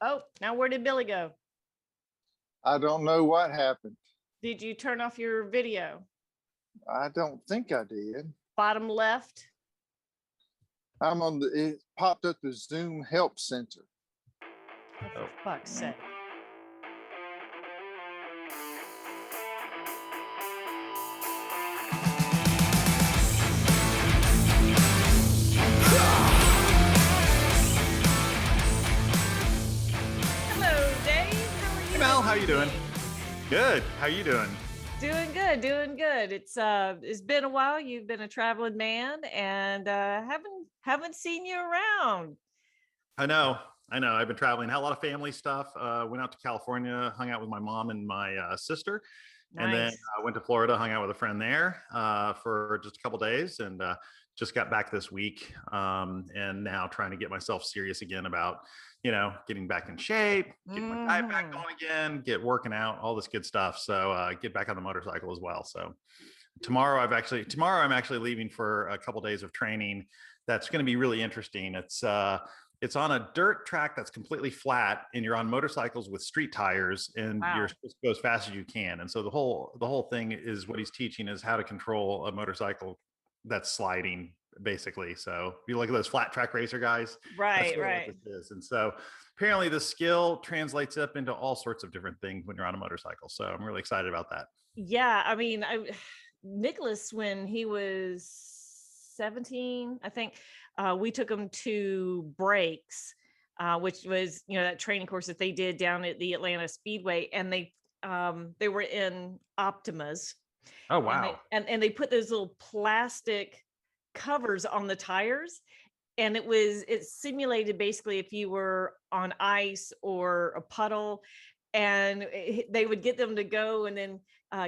Oh, now where did Billy go? I don't know what happened. Did you turn off your video? I don't think I did. Bottom left. It popped up the Zoom Help Center. Oh, for fuck's sake. Hello, Dave. How are you? Hey, Mel, how you doing? Good. How you doing? Doing good. It's been a while. You've been a traveling man, and haven't seen you around. I know. I've been traveling, had a lot of family stuff. Went out to California, hung out with my mom and my sister, Nice. and then went to Florida, hung out with a friend there for just a couple days, and just got back this week. And now trying to get myself serious again about, getting back in shape, get my diet back going again, get working out, all this good stuff. So get back on the motorcycle as well. So tomorrow I'm actually leaving for a couple days of training. That's going to be really interesting. It's on a dirt track that's completely flat, and you're on motorcycles with street tires, and you're supposed to go as fast as you can. And so the whole thing is, what he's teaching is how to control a motorcycle that's sliding, basically. So if you look at those flat track racer guys, Right. what this is. And so apparently the skill translates up into all sorts of different things when you're on a motorcycle. So I'm really excited about that. Yeah, I mean, Nicholas, when he was 17, I think, we took him to Brakes, which was, that training course that they did down at the Atlanta Speedway, and they were in Optimas. Oh, wow. And they put those little plastic covers on the tires, and it simulated basically if you were on ice or a puddle, and they would get them to go and then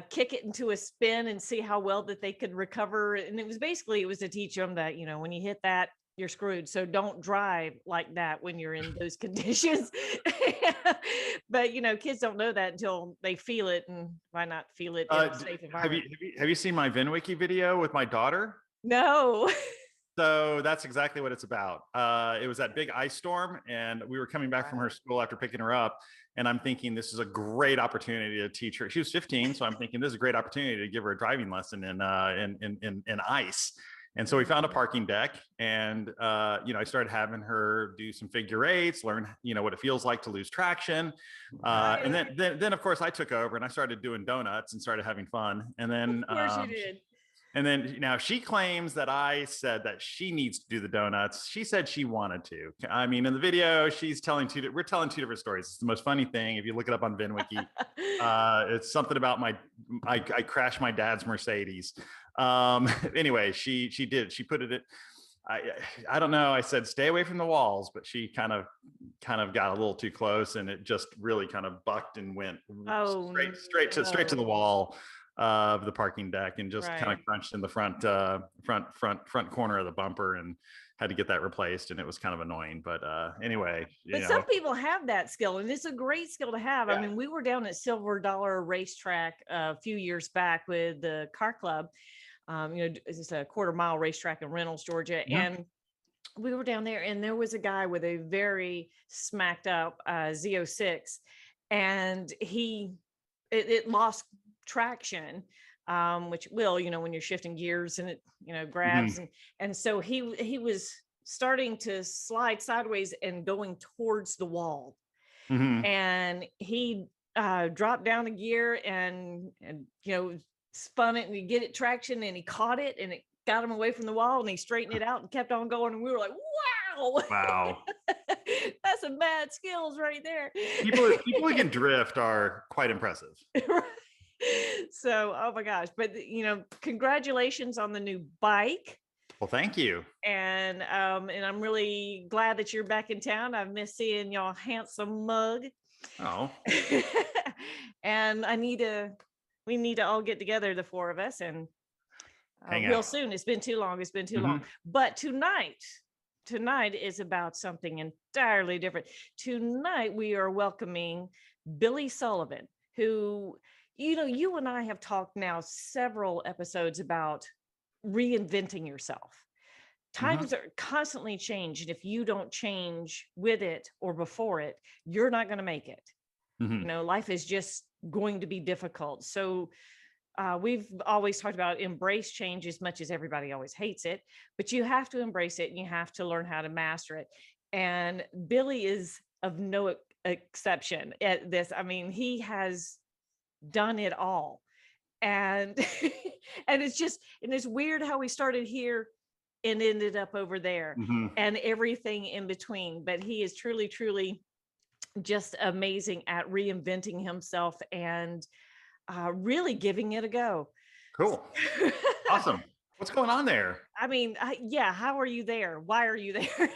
kick it into a spin and see how well that they could recover. And it was to teach them that, when you hit that, you're screwed. So don't drive like that when you're in those conditions. But, kids don't know that until they feel it. And why not feel it in a safe environment? Have you seen my VinWiki video with my daughter? No. So that's exactly what it's about. It was that big ice storm, and we were coming back from her school after picking her up. And I'm thinking this is a great opportunity to teach her. She was 15, so I'm thinking this is a great opportunity to give her a driving lesson in ice. And so we found a parking deck, and I started having her do some figure eights, learn what it feels like to lose traction, and then of course I took over and I started doing donuts and started having fun. And then of course you did. And then now she claims that I said that she needs to do the donuts. She said she wanted to. I mean, in the video, we're telling two different stories. It's the most funny thing. If you look it up on VinWiki, it's something about I crashed my dad's Mercedes. Anyway, she did. She put it in. I don't know. I said, stay away from the walls, but she kind of got a little too close, and it just really kind of bucked and went straight to the wall of the parking deck, and just kind of crunched in the front corner of the bumper, and had to get that replaced. And it was kind of annoying, but anyway. But some people have that skill, and it's a great skill to have. Yeah. I mean, we were down at Silver Dollar Racetrack a few years back with the car club. It's just a quarter-mile racetrack in Reynolds, Georgia. Yeah. And we were down there, and there was a guy with a very smacked up Z06, and it lost traction, which will, when you're shifting gears and it, grabs. And so he was starting to slide sideways and going towards the wall. And he dropped down a gear and spun it, and he get it traction, and he caught it, and it got him away from the wall, and he straightened it out and kept on going. And we were like, wow. That's some bad skills right there. People who can drift are quite impressive. So, oh my gosh. But congratulations on the new bike. Well, thank you. And I'm really glad that you're back in town. I've missed seeing y'all handsome mug. Oh. And we need to all get together, the four of us, and real soon. It's been too long. But tonight is about something entirely different. Tonight we are welcoming Billy Sullivan, who, you and I have talked now several episodes about reinventing yourself. times are constantly changed. And if you don't change with it or before it, you're not going to make it. Life is just going to be difficult. So we've always talked about embrace change as much as everybody always hates it, but you have to embrace it and you have to learn how to master it. And Billy is of no exception at this. I mean, he has done it all. And and it's weird how we started here and ended up over there and everything in between. But he is truly, truly just amazing at reinventing himself and really giving it a go. Cool. Awesome. What's going on there? I mean, yeah, how are you there? Why are you there?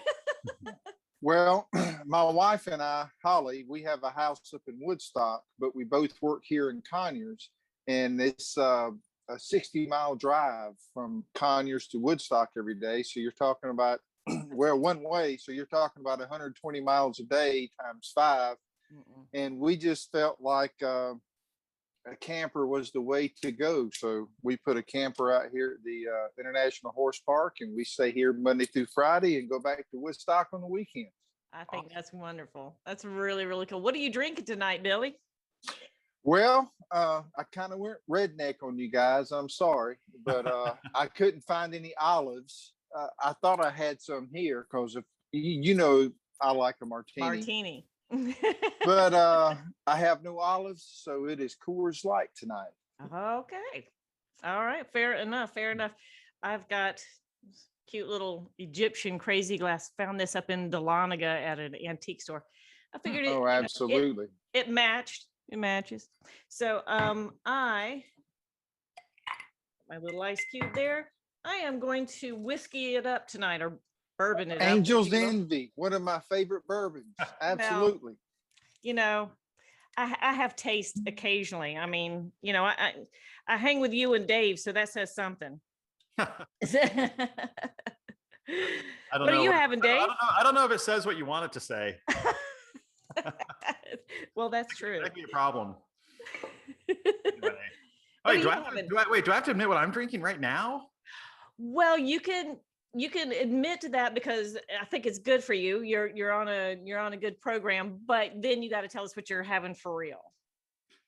Well, my wife and I, Holly, we have a house up in Woodstock, but we both work here in Conyers, and it's a 60-mile drive from Conyers to Woodstock every day. So you're talking about, well, one way. So you're talking about 120 miles a day times 5. And we just felt like a camper was the way to go. So we put a camper out here at the International Horse Park, and we stay here Monday through Friday and go back to Woodstock on the weekend. I think that's wonderful. That's really, really cool. What are you drinking tonight, Billy? Well, I kind of went redneck on you guys. I'm sorry, but I couldn't find any olives. I thought I had some here because if I like a martini. But I have no olives, so it is Coors Light tonight. Okay. All right. Fair enough. I've got cute little Egyptian crazy glass. Found this up in Dahlonega at an antique store. I figured it. Oh, absolutely. It matched. It matches. So my little ice cube there. I am going to whiskey it up tonight, or bourbon it up. Angel's Envy, one of my favorite bourbons. Absolutely. I have taste occasionally. I mean, I hang with you and Dave, so that says something. I don't What know. are you having, Dave? I don't know if it says what you want it to say. Well, that's true. That'd be a problem. Anyway. Wait, do I have to admit what I'm drinking right now? Well, you can admit to that because I think it's good for you. You're on a good program, but then you got to tell us what you're having for real.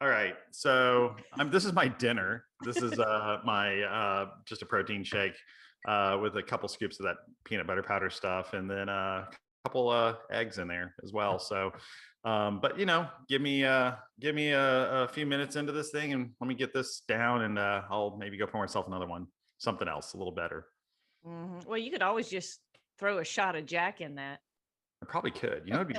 All right. So this is my dinner. This is my just a protein shake with a couple scoops of that peanut butter powder stuff, and then a couple eggs in there as well. So, but give me a few minutes into this thing, and let me get this down, and I'll maybe go pour myself another one, something else a little better. Well, you could always just throw a shot of Jack in that. I probably could. It'd be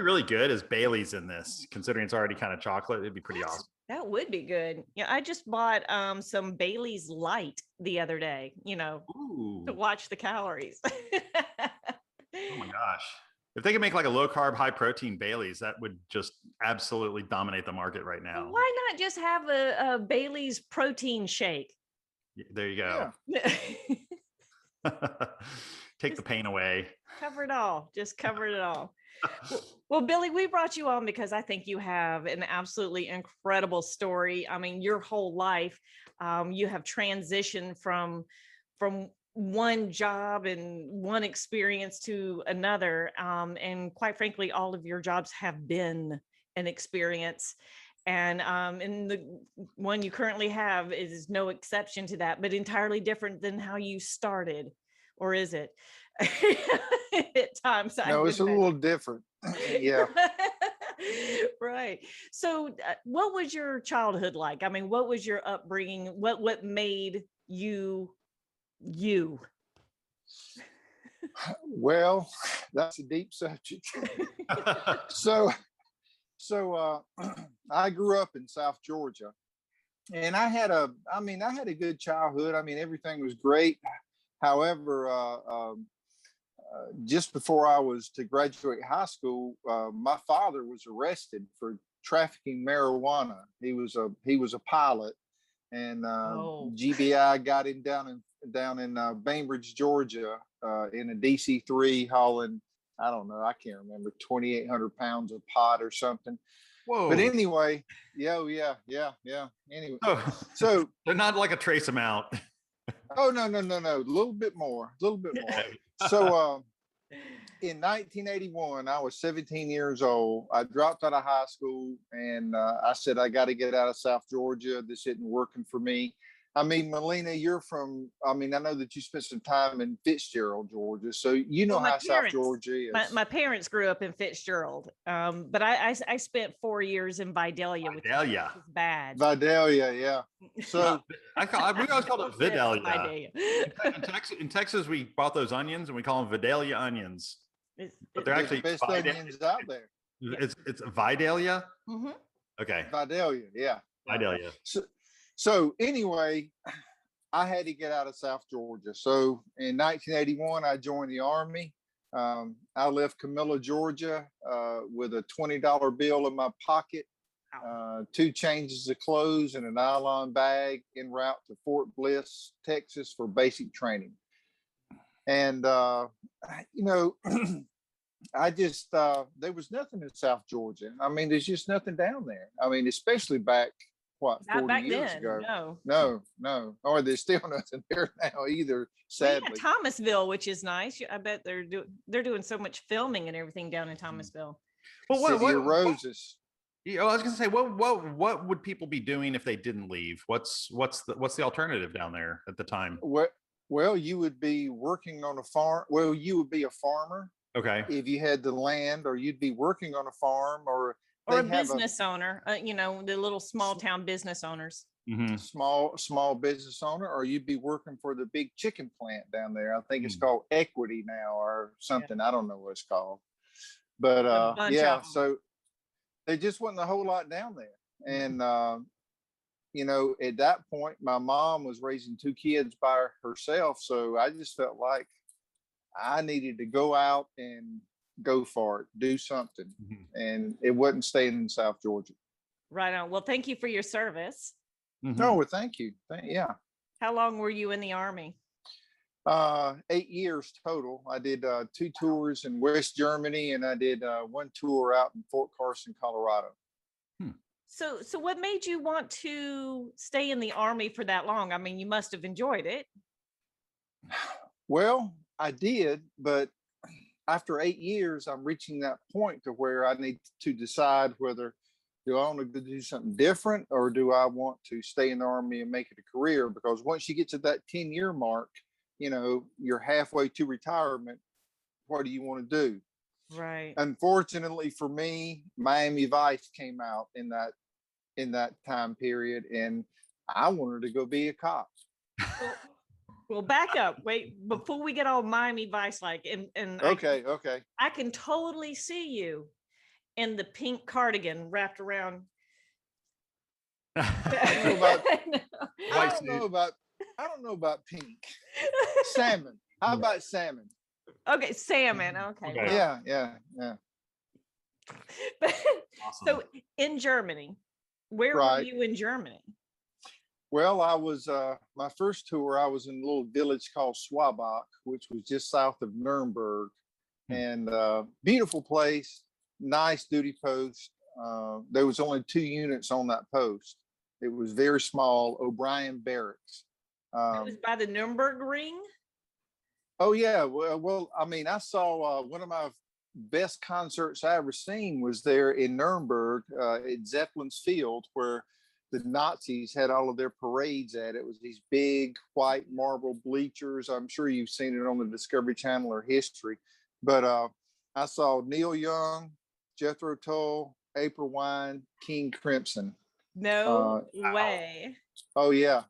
really good is Bailey's in this, considering it's already kind of chocolate. It'd be pretty awesome. That would be good. Yeah, I just bought some Bailey's Light the other day, Ooh. to watch the calories. Oh my gosh. If they could make like a low carb, high protein Bailey's, that would just absolutely dominate the market right now. Why not just have a Bailey's protein shake? There you go. Yeah. Take the pain away. Cover it all. Just cover it all. Well, Billy, we brought you on because I think you have an absolutely incredible story. I mean, your whole life, you have transitioned from one job and one experience to another. And quite frankly, all of your jobs have been an experience. And the one you currently have is no exception to that, but entirely different than how you started. Or is it? At times, no, it's a little different. Yeah. Right. So what was your childhood like? I mean, what was your upbringing? What made you you? Well, that's a deep subject. So I grew up in South Georgia, and I had a good childhood. I mean, everything was great. However, just before I was to graduate high school, my father was arrested for trafficking marijuana. He was a pilot, and GBI got him down in Bainbridge, Georgia, in a DC-3 hauling, I don't know, I can't remember, 2,800 pounds of pot or something. Whoa. But anyway, yeah. Anyway, so they're not like a trace amount. Oh, no, no, no, no. A little bit more, a little bit more. So in 1981, I was 17 years old. I dropped out of high school and I said, I got to get out of South Georgia. This isn't working for me. I mean, Melina, you're from, I mean, I know that you spent some time in Fitzgerald, Georgia. So you know Well, my how South parents, Georgia is. my parents grew up in Fitzgerald, but I spent 4 years in Vidalia, which Vidalia. is bad. Vidalia, yeah. So We always called it Vidalia. Vidalia. In Texas, we bought those onions and we call them Vidalia onions. But they're they're actually the best Vidalia. onions out there. It's Vidalia. Mhm. Okay, Vidalia, yeah. Vidalia. So anyway, I had to get out of South Georgia. So in 1981, I joined the Army. I left Camilla, Georgia, with a $20 bill in my pocket, 2 changes of clothes, and a nylon bag en route to Fort Bliss, Texas, for basic training. And you know, I just there was nothing in South Georgia. I mean, there's just nothing down there. I mean, especially back what, Not 40 back years then, ago. no. No. Or there's still nothing there now either, Well, sadly. yeah, Thomasville, which is nice. I bet they're doing so much filming and everything down in Thomasville. Well, City of Roses. I was going to say, what would people be doing if they didn't leave? What's the alternative down there at the time? Well, you would be working on a farm. Well, you would be a farmer Okay. if you had the land, or you'd be working on a farm, or Or a they have business owner, you know, the little small town business owners. Mhm. small business owner, or you'd be working for the big chicken plant down there. I think it's called Equity now or something. I don't know what it's called. But yeah, so there just wasn't a whole lot down there. And you know, at that point, my mom was raising 2 kids by herself. So I just felt like I needed to go out and go for it, do something. And it wasn't staying in South Georgia. Right on. Well, thank you for your service. No, well, thank you. Yeah. How long were you in the Army? 8 years total. I did 2 tours in West Germany, and I did 1 tour out in Fort Carson, Colorado. So what made you want to stay in the Army for that long? I mean, you must have enjoyed it. Well, I did, but after 8 years, I'm reaching that point to where I need to decide whether do I want to do something different, or do I want to stay in the Army and make it a career? Because once you get to that 10-year mark, you know, you're halfway to retirement. What do you want to do? Right. Unfortunately for me, Miami Vice came out in that time period, and I wanted to go be a cop. Well, back up. Wait, before we get all Miami Vice like, and Okay. I can totally see you in the pink cardigan wrapped around. I don't know about pink. Salmon. How about salmon? Okay, salmon. Okay. Okay. Well, Yeah. Awesome. So in Germany, where were Right. you in Germany? Well, I was my first tour. I was in a little village called Swabach, which was just south of Nuremberg, and beautiful place, nice duty post. There was only 2 units on that post. It was very small, O'Brien Barracks. It was by the Nuremberg Ring. Oh yeah, well, I mean, I saw one of my best concerts I ever seen was there in Nuremberg at Zeppelin's Field, where the Nazis had all of their parades at. It was these big white marble bleachers. I'm sure you've seen it on the Discovery Channel or History. But I saw Neil Young, Jethro Tull, April Wine, King Crimson. No way. Oh yeah.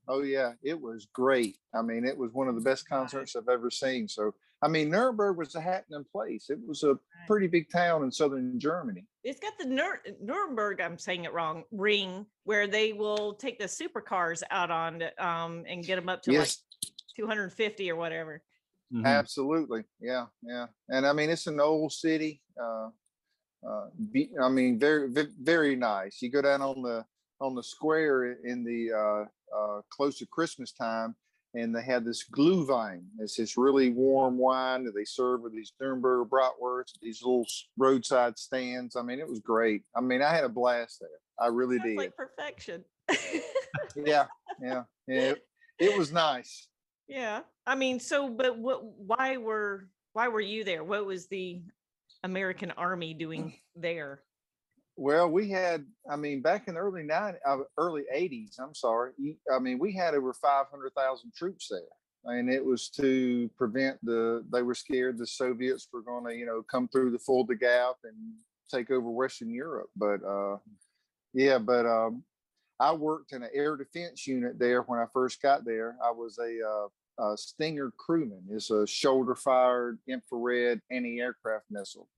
It was great. I mean, it was one of the best concerts I've ever seen. So, I mean, Nuremberg was a happening place. It was a pretty big town in southern Germany. It's got the Nuremberg, I'm saying it wrong, ring, where they will take the supercars out on and get them up to like 250 or whatever. Absolutely. Yeah. And I mean, it's an old city. I mean, very, very nice. You go down on the square in the close to Christmas time, and they have this Glühwein. It's this really warm wine that they serve with these Nuremberg bratwursts, these little roadside stands. I mean, it was great. I mean, I had a blast there. I really did. Like perfection. Yeah. It was nice. Yeah. I mean, so, but why were you there? What was the American Army doing there? Well, we had, I mean, back in the early 80s, I'm sorry. I mean, we had over 500,000 troops there. And it was to prevent they were scared the Soviets were going to, come through the Fulda Gap and take over Western Europe. But yeah, but I worked in an air defense unit there when I first got there. I was a Stinger crewman. It's a shoulder fired infrared anti-aircraft missile.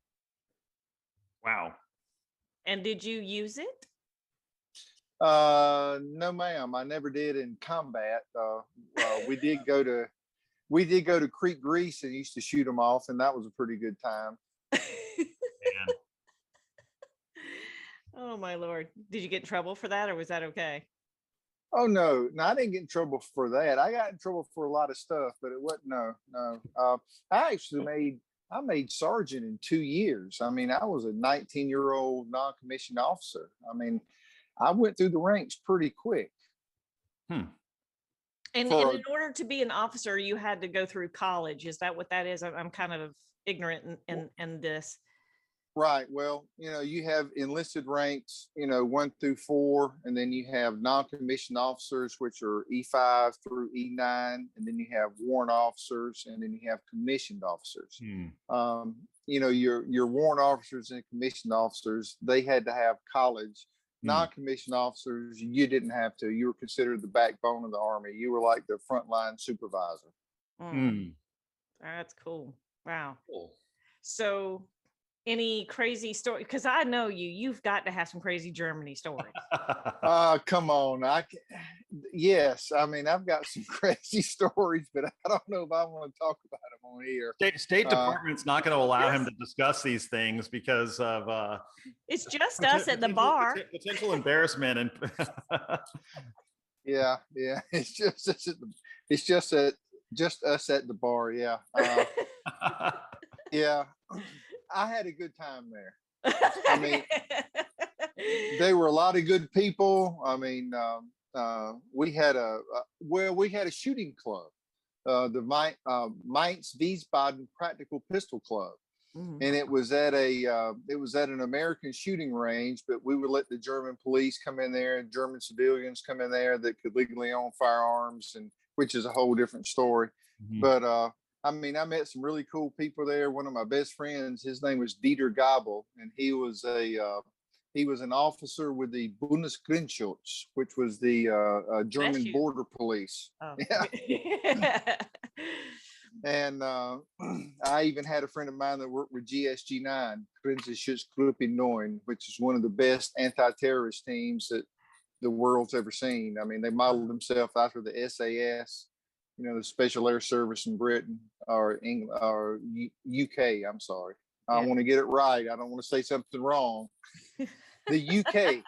Wow. And did you use it? No, ma'am. I never did in combat. We did go to Creek Grease and used to shoot them off, and that was a pretty good time. Man. Oh my Lord. Did you get in trouble for that or was that okay? Oh no, I didn't get in trouble for that. I got in trouble for a lot of stuff, but it wasn't no. I made sergeant in 2 years. I mean, I was a 19-year-old non-commissioned officer. I mean, I went through the ranks pretty quick. And in order to be an officer, you had to go through college. Is that what that is? I'm kind of ignorant in this. Right. Well, you have enlisted ranks, 1 through 4, and then you have non-commissioned officers, which are E5 through E9, and then you have warrant officers, and then you have commissioned officers. Your warrant officers and commissioned officers, they had to have college. Non-commissioned officers, you didn't have to. You were considered the backbone of the Army. You were like the frontline supervisor. That's cool. Wow. Cool. So any crazy story? Because I know you've got to have some crazy Germany stories. Come on. Yes. I mean, I've got some crazy stories, but I don't know if I want to talk about them on here. State Department's not going to allow him to discuss these things because of it's just us at the bar. Potential embarrassment and yeah. It's just us at the bar. Yeah. Yeah. I had a good time there. I mean, there were a lot of good people. I mean, we had a shooting club, the Mainz Wiesbaden Practical Pistol Club, and it was at an American shooting range. But we would let the German police come in there and German civilians come in there that could legally own firearms, and which is a whole different story. But I mean, I met some really cool people there. One of my best friends, his name was Dieter Gabel, and he was an officer with the Bundesgrenzschutz, which was the German border police. Oh. Yeah. And I even had a friend of mine that worked with GSG-9, Grenzschutzgruppe 9, which is one of the best anti-terrorist teams that the world's ever seen. I mean, they modeled themselves after the SAS. The Special Air Service in Britain or England or UK. I'm sorry. I want to get it right. I don't want to say something wrong. The UK.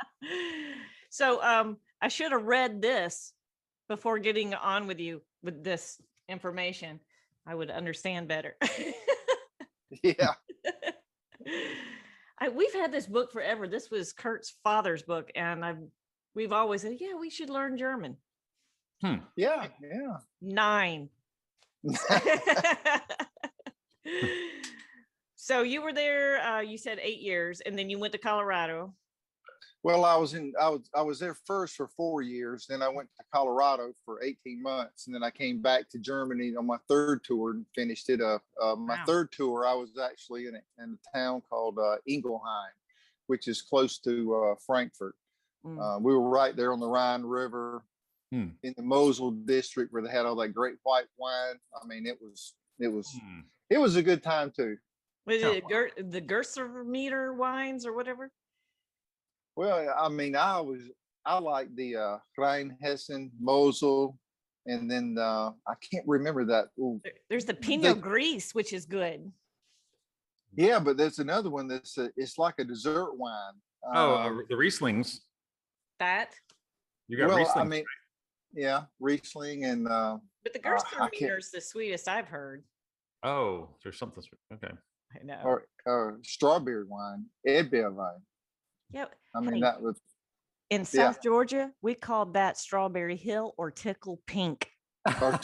So I should have read this before getting on with you with this information. I would understand better. Yeah. We've had this book forever. This was Kurt's father's book, and we've always said, yeah, we should learn German. Yeah. 9. So you were there, you said 8 years, and then you went to Colorado. Well, I was there first for 4 years. Then I went to Colorado for 18 months. And then I came back to Germany on my third tour and finished it up. My third tour, I was actually in a town called Ingelheim, which is close to Frankfurt. We were right there on the Rhine River. In the Mosel district where they had all that great white wine. I mean, it was a good time too. Was it the Gewürztraminer wines or whatever? Well, I mean, I like the Rheinhessen, Mosel, and then I can't remember that. Ooh. There's the Pinot Gris, which is good. Yeah, but there's another one that's it's like a dessert wine. The Rieslings. That you got Riesling. I mean, yeah, Riesling and but the Gewürztraminer is the sweetest I've heard. Oh, there's something sweet. Okay. I know. Or strawberry wine, Erdbeerwein. Yeah. I mean, that was in South Georgia, we called that Strawberry Hill or Tickle Pink. Or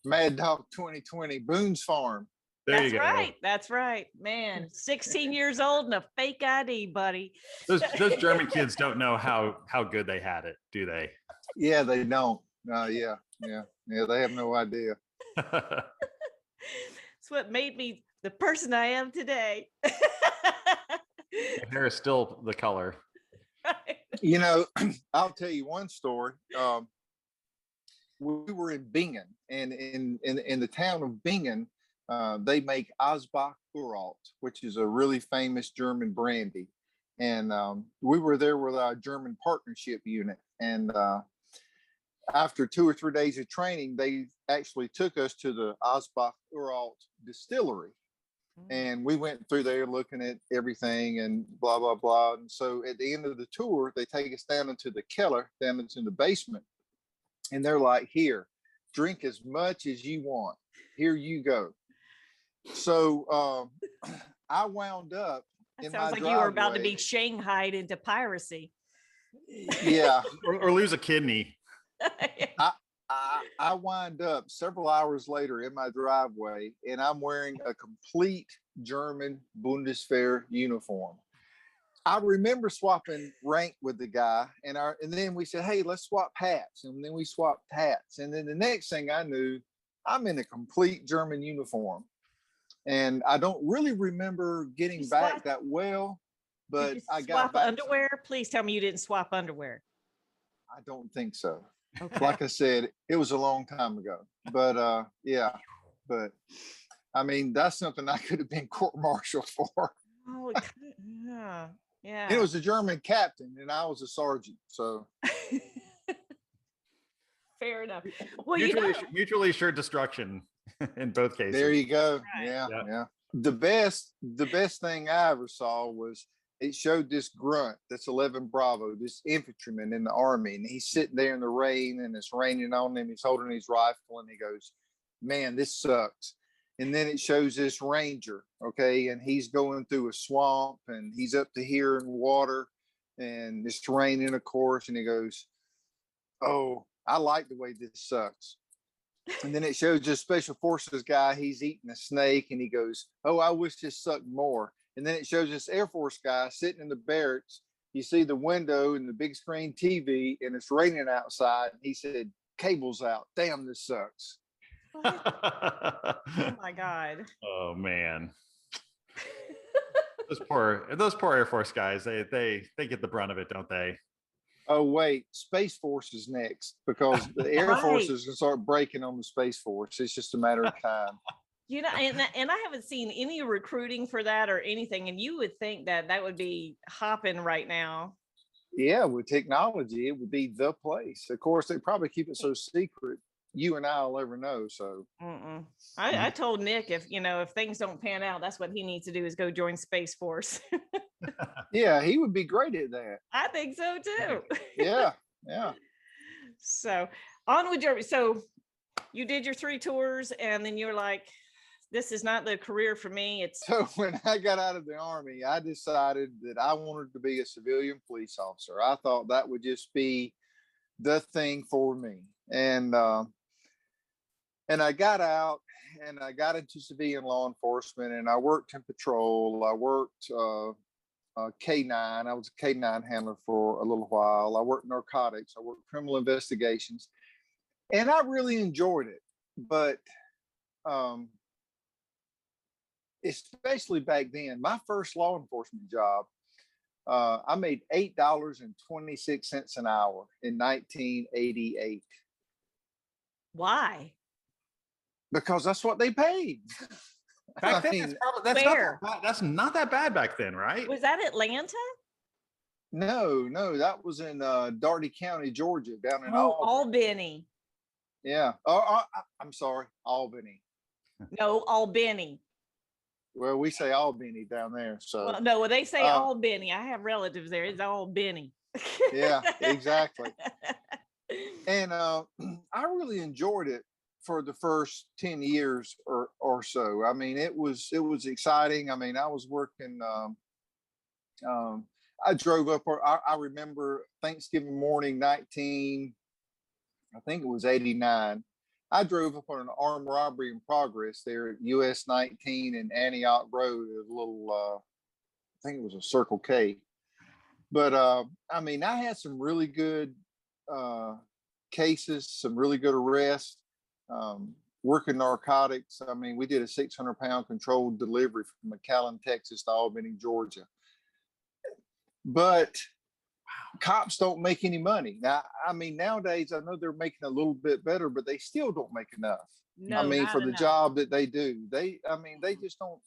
Mad Dog 2020, Boone's Farm. There That's you go. right. That's right. Man, 16 years old and a fake ID, buddy. Those German kids don't know how good they had it, do they? Yeah, they don't. Yeah. They have no idea. It's what made me the person I am today. Hair is still the color. Right. You know, I'll tell you one story. We were in Bingen, and in the town of Bingen, they make Asbach Uralt, which is a really famous German brandy. And we were there with our German partnership unit. And after 2 or 3 days of training, they actually took us to the Asbach Uralt distillery. And we went through there looking at everything and blah, blah, blah. And so at the end of the tour, they take us down into the cellar, down into the basement. And they're like, here, drink as much as you want. Here you go. So I wound up That sounds like you were about to be shanghaied into piracy. Yeah. or lose a kidney. I wind up several hours later in my driveway, and I'm wearing a complete German Bundeswehr uniform. I remember swapping rank with the guy, and then we said, hey, let's swap hats. And then we swapped hats. And then the next thing I knew, I'm in a complete German uniform. And I don't really remember getting back that well, but I got back. Underwear? Please tell me you didn't swap underwear. I don't think so. Okay. Like I said, it was a long time ago. But yeah, but I mean, that's something I could have been court-martialed for. Oh, yeah. Yeah. And it was a German captain, and I was a sergeant. So fair enough. Well, mutually assured destruction in both cases. there you go. Right. Yeah. The best thing I ever saw was it showed this grunt, that's 11 Bravo, this infantryman in the army, and he's sitting there in the rain, and it's raining on him. He's holding his rifle, and he goes, man, this sucks. And then it shows this ranger, okay, and he's going through a swamp, and he's up to here in water, and it's raining, of course, and he goes, oh, I like the way this sucks. And then it shows this special forces guy, he's eating a snake, and he goes, oh, I wish this sucked more. And then it shows this Air Force guy sitting in the barracks. You see the window and the big screen TV, and it's raining outside. He said, cable's out. Damn, this sucks. Oh my God. Oh man. those poor Air Force guys, they get the brunt of it, don't they? Oh wait, Space Force is next, because the Air Force is gonna start breaking on the Space Force. It's just a matter of time. You know, and I haven't seen any recruiting for that or anything. And you would think that would be hopping right now. Yeah, with technology, it would be the place. Of course, they probably keep it so secret, you and I will ever know. So I told Nick, if things don't pan out, that's what he needs to do, is go join Space Force. yeah, he would be great at that. I think so too. Yeah. So on with your, so you did your 3 tours, and then you're like, this is not the career for me. So when I got out of the Army, I decided that I wanted to be a civilian police officer. I thought that would just be the thing for me. And I got out, and I got into civilian law enforcement, and I worked in patrol. I worked K9. I was a K9 handler for a little while. I worked narcotics. I worked criminal investigations, and I really enjoyed it. But especially back then, my first law enforcement job, I made $8.26 an hour in 1988. Because that's what they paid. Back then, that's not that bad back then, right? Was that Atlanta? No, that was in Dougherty County, Georgia, down in Albany. Yeah. I'm sorry, Albany. No, Albany. Well, we say Albany down there. So well, they say Albany. I have relatives there. It's Albany. Yeah, exactly. And I really enjoyed it for the first 10 years or so. I mean, it was exciting. I mean, I was working. I drove up. I remember Thanksgiving morning, I think it was 89. I drove up on an armed robbery in progress there at US 19 and Antioch Road, a little, I think it was a Circle K. But I mean, I had some really good cases, some really good arrests, working narcotics. I mean, we did a 600-pound controlled delivery from McAllen, Texas to Albany, Georgia. But cops don't make any money. Now, I mean, nowadays, I know they're making a little bit better, but they still don't make enough. No, I mean, not for the enough. job that they do, I mean, they just don't,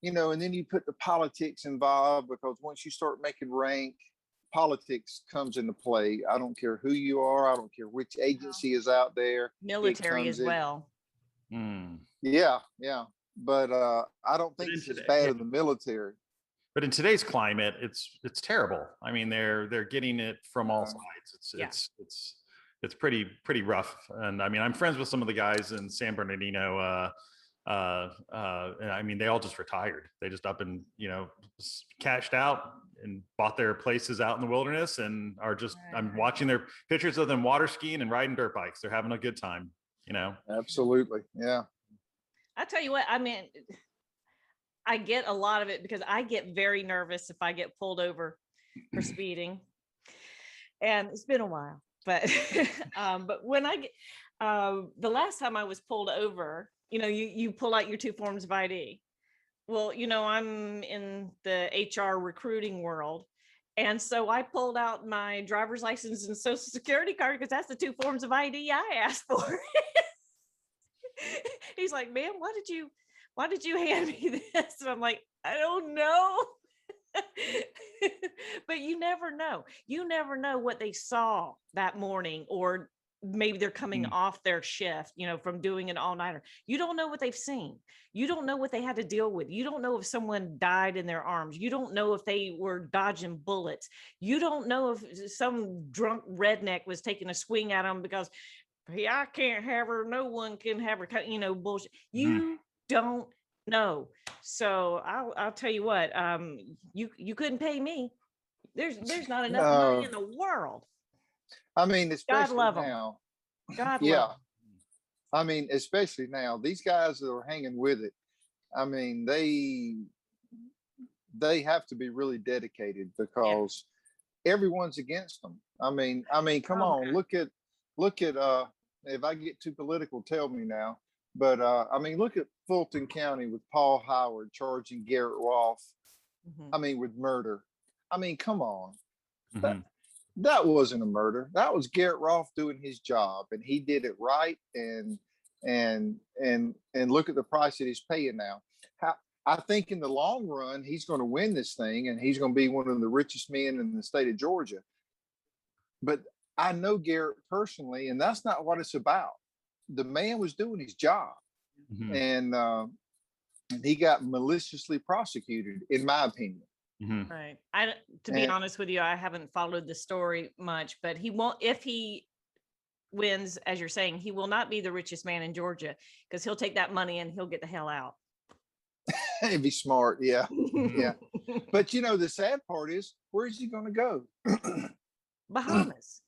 you know, and then you put the politics involved, because once you start making rank, politics comes into play. I don't care who you are. I don't care which agency is out there. Military as comes in. well. Yeah, yeah. But I don't think it's as bad in the military. But in today's climate, it's terrible. I mean, they're getting it from all sides. It's pretty rough. And I mean, I'm friends with some of the guys in San Bernardino. And I mean, they all just retired. They just up and, you know, cashed out and bought their places out in the wilderness, and are just, I'm watching their pictures of them water skiing and riding dirt bikes. They're having a good time, you know? Absolutely. Yeah. I tell you what, I mean, I get a lot of it because I get very nervous if I get pulled over for speeding, and it's been a while, but when I get, the last time I was pulled over, you know, you pull out your 2 forms of ID. Well, you know, I'm in the HR recruiting world. And so I pulled out my driver's license and social security card, because that's the 2 forms of ID I asked for. He's like, "Ma'am, why did you hand me this?" And I'm like, "I don't know." But you never know. You never know what they saw that morning, or maybe they're coming off their shift, you know, from doing an all-nighter. You don't know what they've seen. You don't know what they had to deal with. You don't know if someone died in their arms. You don't know if they were dodging bullets. You don't know if some drunk redneck was taking a swing at them because, "Hey, I can't have her. No one can have her," you know, bullshit. You don't know. So I'll tell you what, you couldn't pay me. There's not enough money in the world. I mean, especially love 'em. now. God Yeah. love 'em. I mean, especially now, these guys that are hanging with it, I mean, they have to be really dedicated, because everyone's against them. I mean, come on, look at if I get too political, tell me now. But I mean, look at Fulton County with Paul Howard charging Garrett Roth, I mean, with murder. I mean, come on. That wasn't a murder. That was Garrett Roth doing his job, and he did it right. And look at the price that he's paying now. I think in the long run, he's going to win this thing, and he's going to be one of the richest men in the state of Georgia. But I know Garrett personally, and that's not what it's about. The man was doing his job, and he got maliciously prosecuted, in my opinion. Right. To be honest with you, I haven't followed the story much, but he won't, if he wins, as you're saying, he will not be the richest man in Georgia, because he'll take that money and he'll get the hell out. He'd be smart. Yeah. Yeah. But you know, the sad part is, where is he going to go? Bahamas.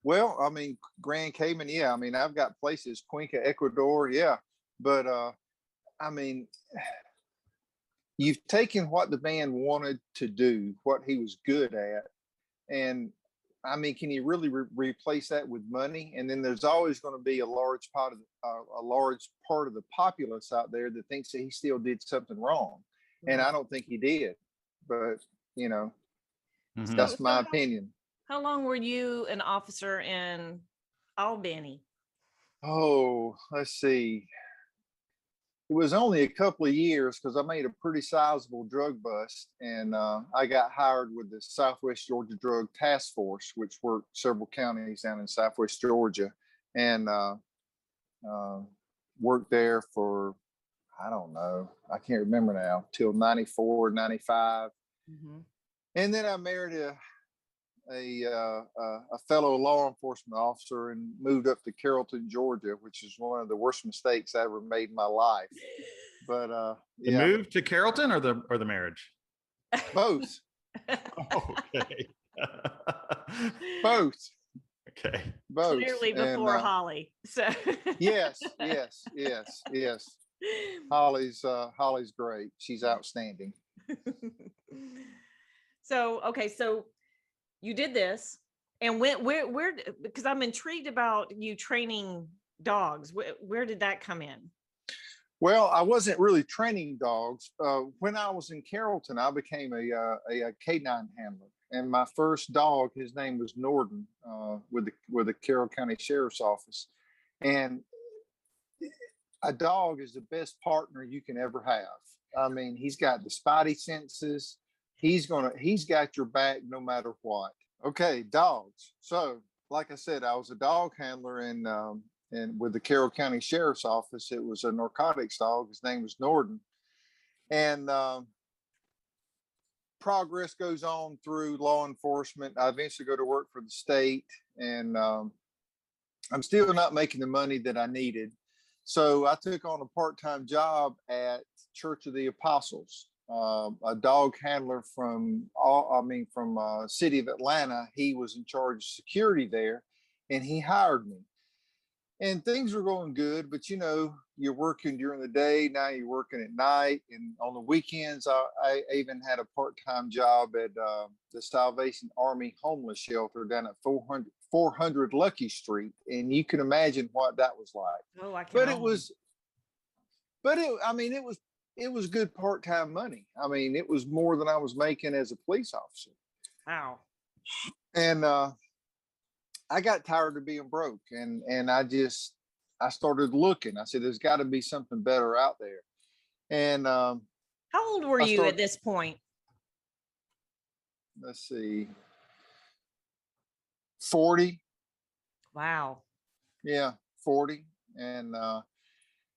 Well, I mean, Grand Cayman. Yeah. I mean, I've got places, Cuenca, Ecuador. Yeah. But I mean, you've taken what the man wanted to do, what he was good at. And I mean, can you really replace that with money? And then there's always going to be a large part of the populace out there that thinks that he still did something wrong. And I don't think he did, but you know, that's my opinion. How long were you an officer in Albany? Oh, let's see. It was only a couple of years, because I made a pretty sizable drug bust, and I got hired with the Southwest Georgia Drug Task Force, which worked several counties down in Southwest Georgia, and worked there for, I don't know, I can't remember now, till 94, 95. And then I married a fellow law enforcement officer and moved up to Carrollton, Georgia, which is one of the worst mistakes I ever made in my life. But the move to Carrollton, or the marriage? Both. Okay. Both. Okay. both. Clearly And, before Holly. So yes, yes, yes, yes. Holly's great. She's outstanding. So okay, so you did this, and where because I'm intrigued about you training dogs. Where did that come in? Well, I wasn't really training dogs. When I was in Carrollton, I became a canine handler, and my first dog, his name was Norden, with the Carroll County Sheriff's Office, and a dog is the best partner you can ever have. I mean, he's got the spidey senses. He's got your back no matter what. Okay, dogs. So, like I said, I was a dog handler and with the Carroll County Sheriff's Office. It was a narcotics dog. His name was Norden. And progress goes on through law enforcement. I eventually go to work for the state, and I'm still not making the money that I needed. So I took on a part-time job at Church of the Apostles, a dog handler from city of Atlanta. He was in charge of security there, and he hired me. And things were going good, but you're working during the day. Now you're working at night, and on the weekends, I even had a part-time job at the Salvation Army homeless shelter down at 400 Lucky Street, and you can imagine what that was like. Oh, I can. But it was good part-time money. I mean, it was more than I was making as a police officer. Wow. And I got tired of being broke, and I started looking. I said, there's got to be something better out there. And how old were you at this point? Let's see, 40. Wow. Yeah, 40. And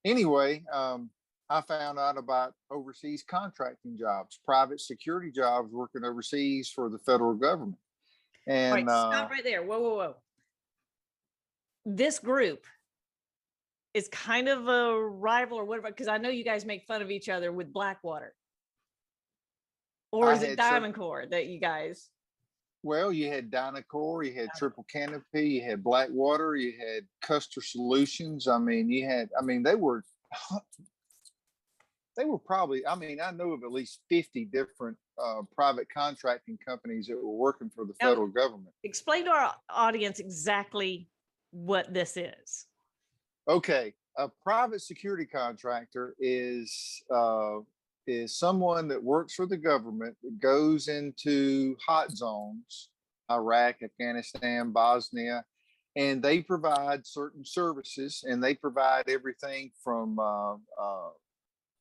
anyway, I found out about overseas contracting jobs, private security jobs, working overseas for the federal government. And all right, stop right there. Whoa. This group is kind of a rival or whatever, because I know you guys make fun of each other with Blackwater. Or is it Diamond Core that you guys? Well, you had Dynacore, you had Triple Canopy, you had Blackwater, you had Custer Solutions. I mean, they were probably, I know of at least 50 different private contracting companies that were working for the federal government. Explain to our audience exactly what this is. Okay. A private security contractor is someone that works for the government, that goes into hot zones, Iraq, Afghanistan, Bosnia, and they provide certain services, and they provide everything from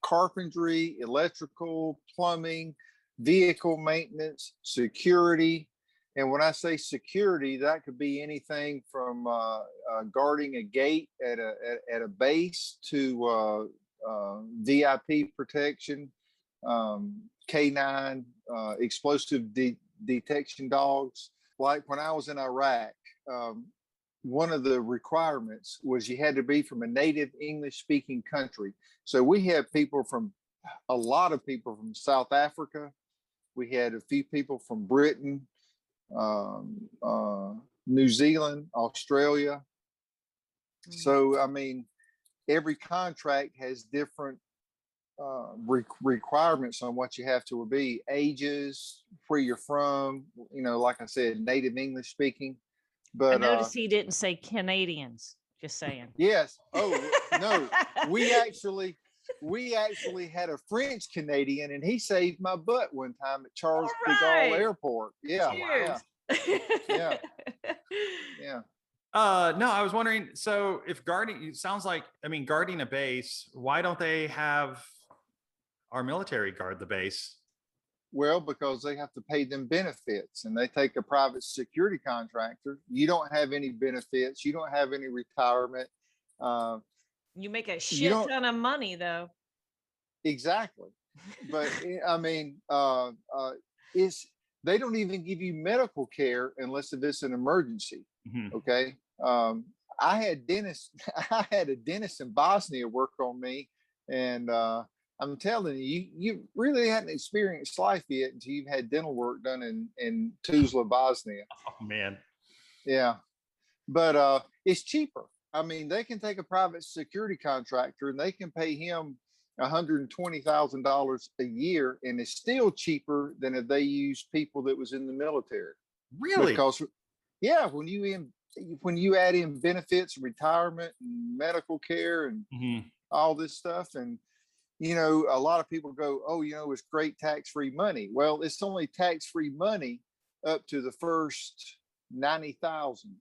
carpentry, electrical, plumbing, vehicle maintenance, security. And when I say security, that could be anything from guarding a gate at a base to VIP protection, K9, explosive detection dogs. Like when I was in Iraq, one of the requirements was you had to be from a native English speaking country. So we had a lot of people from South Africa. We had a few people from Britain, New Zealand, Australia. So, every contract has different requirements on what you have to be, ages, where you're from, like I said, native English speaking. But I noticed he didn't say Canadians, just saying. Yes. Oh, no, we actually had a French Canadian, and he saved my butt one time at Charles de Gaulle Airport. Yeah. Cheers. Yeah. Yeah. No, I was wondering, so if guarding, it sounds like, guarding a base, why don't they have our military guard the base? Well, because they have to pay them benefits, and they take a private security contractor. You don't have any benefits. You don't have any retirement. You make a shit ton of money, though. Exactly. But they don't even give you medical care unless it's an emergency. Mm-hmm. Okay. I had a dentist in Bosnia work on me, and I'm telling you, you really hadn't experienced life yet until you've had dental work done in Tuzla, Bosnia. Oh man. Yeah. but it's cheaper. I mean, they can take a private security contractor and they can pay him $120,000 a year, and it's still cheaper than if they use people that was in the military. Really? Because yeah, when you add in benefits, retirement, and medical care, and all this stuff, and a lot of people go, oh, it's great tax-free money. Well, it's only tax-free money up to the first 90,000,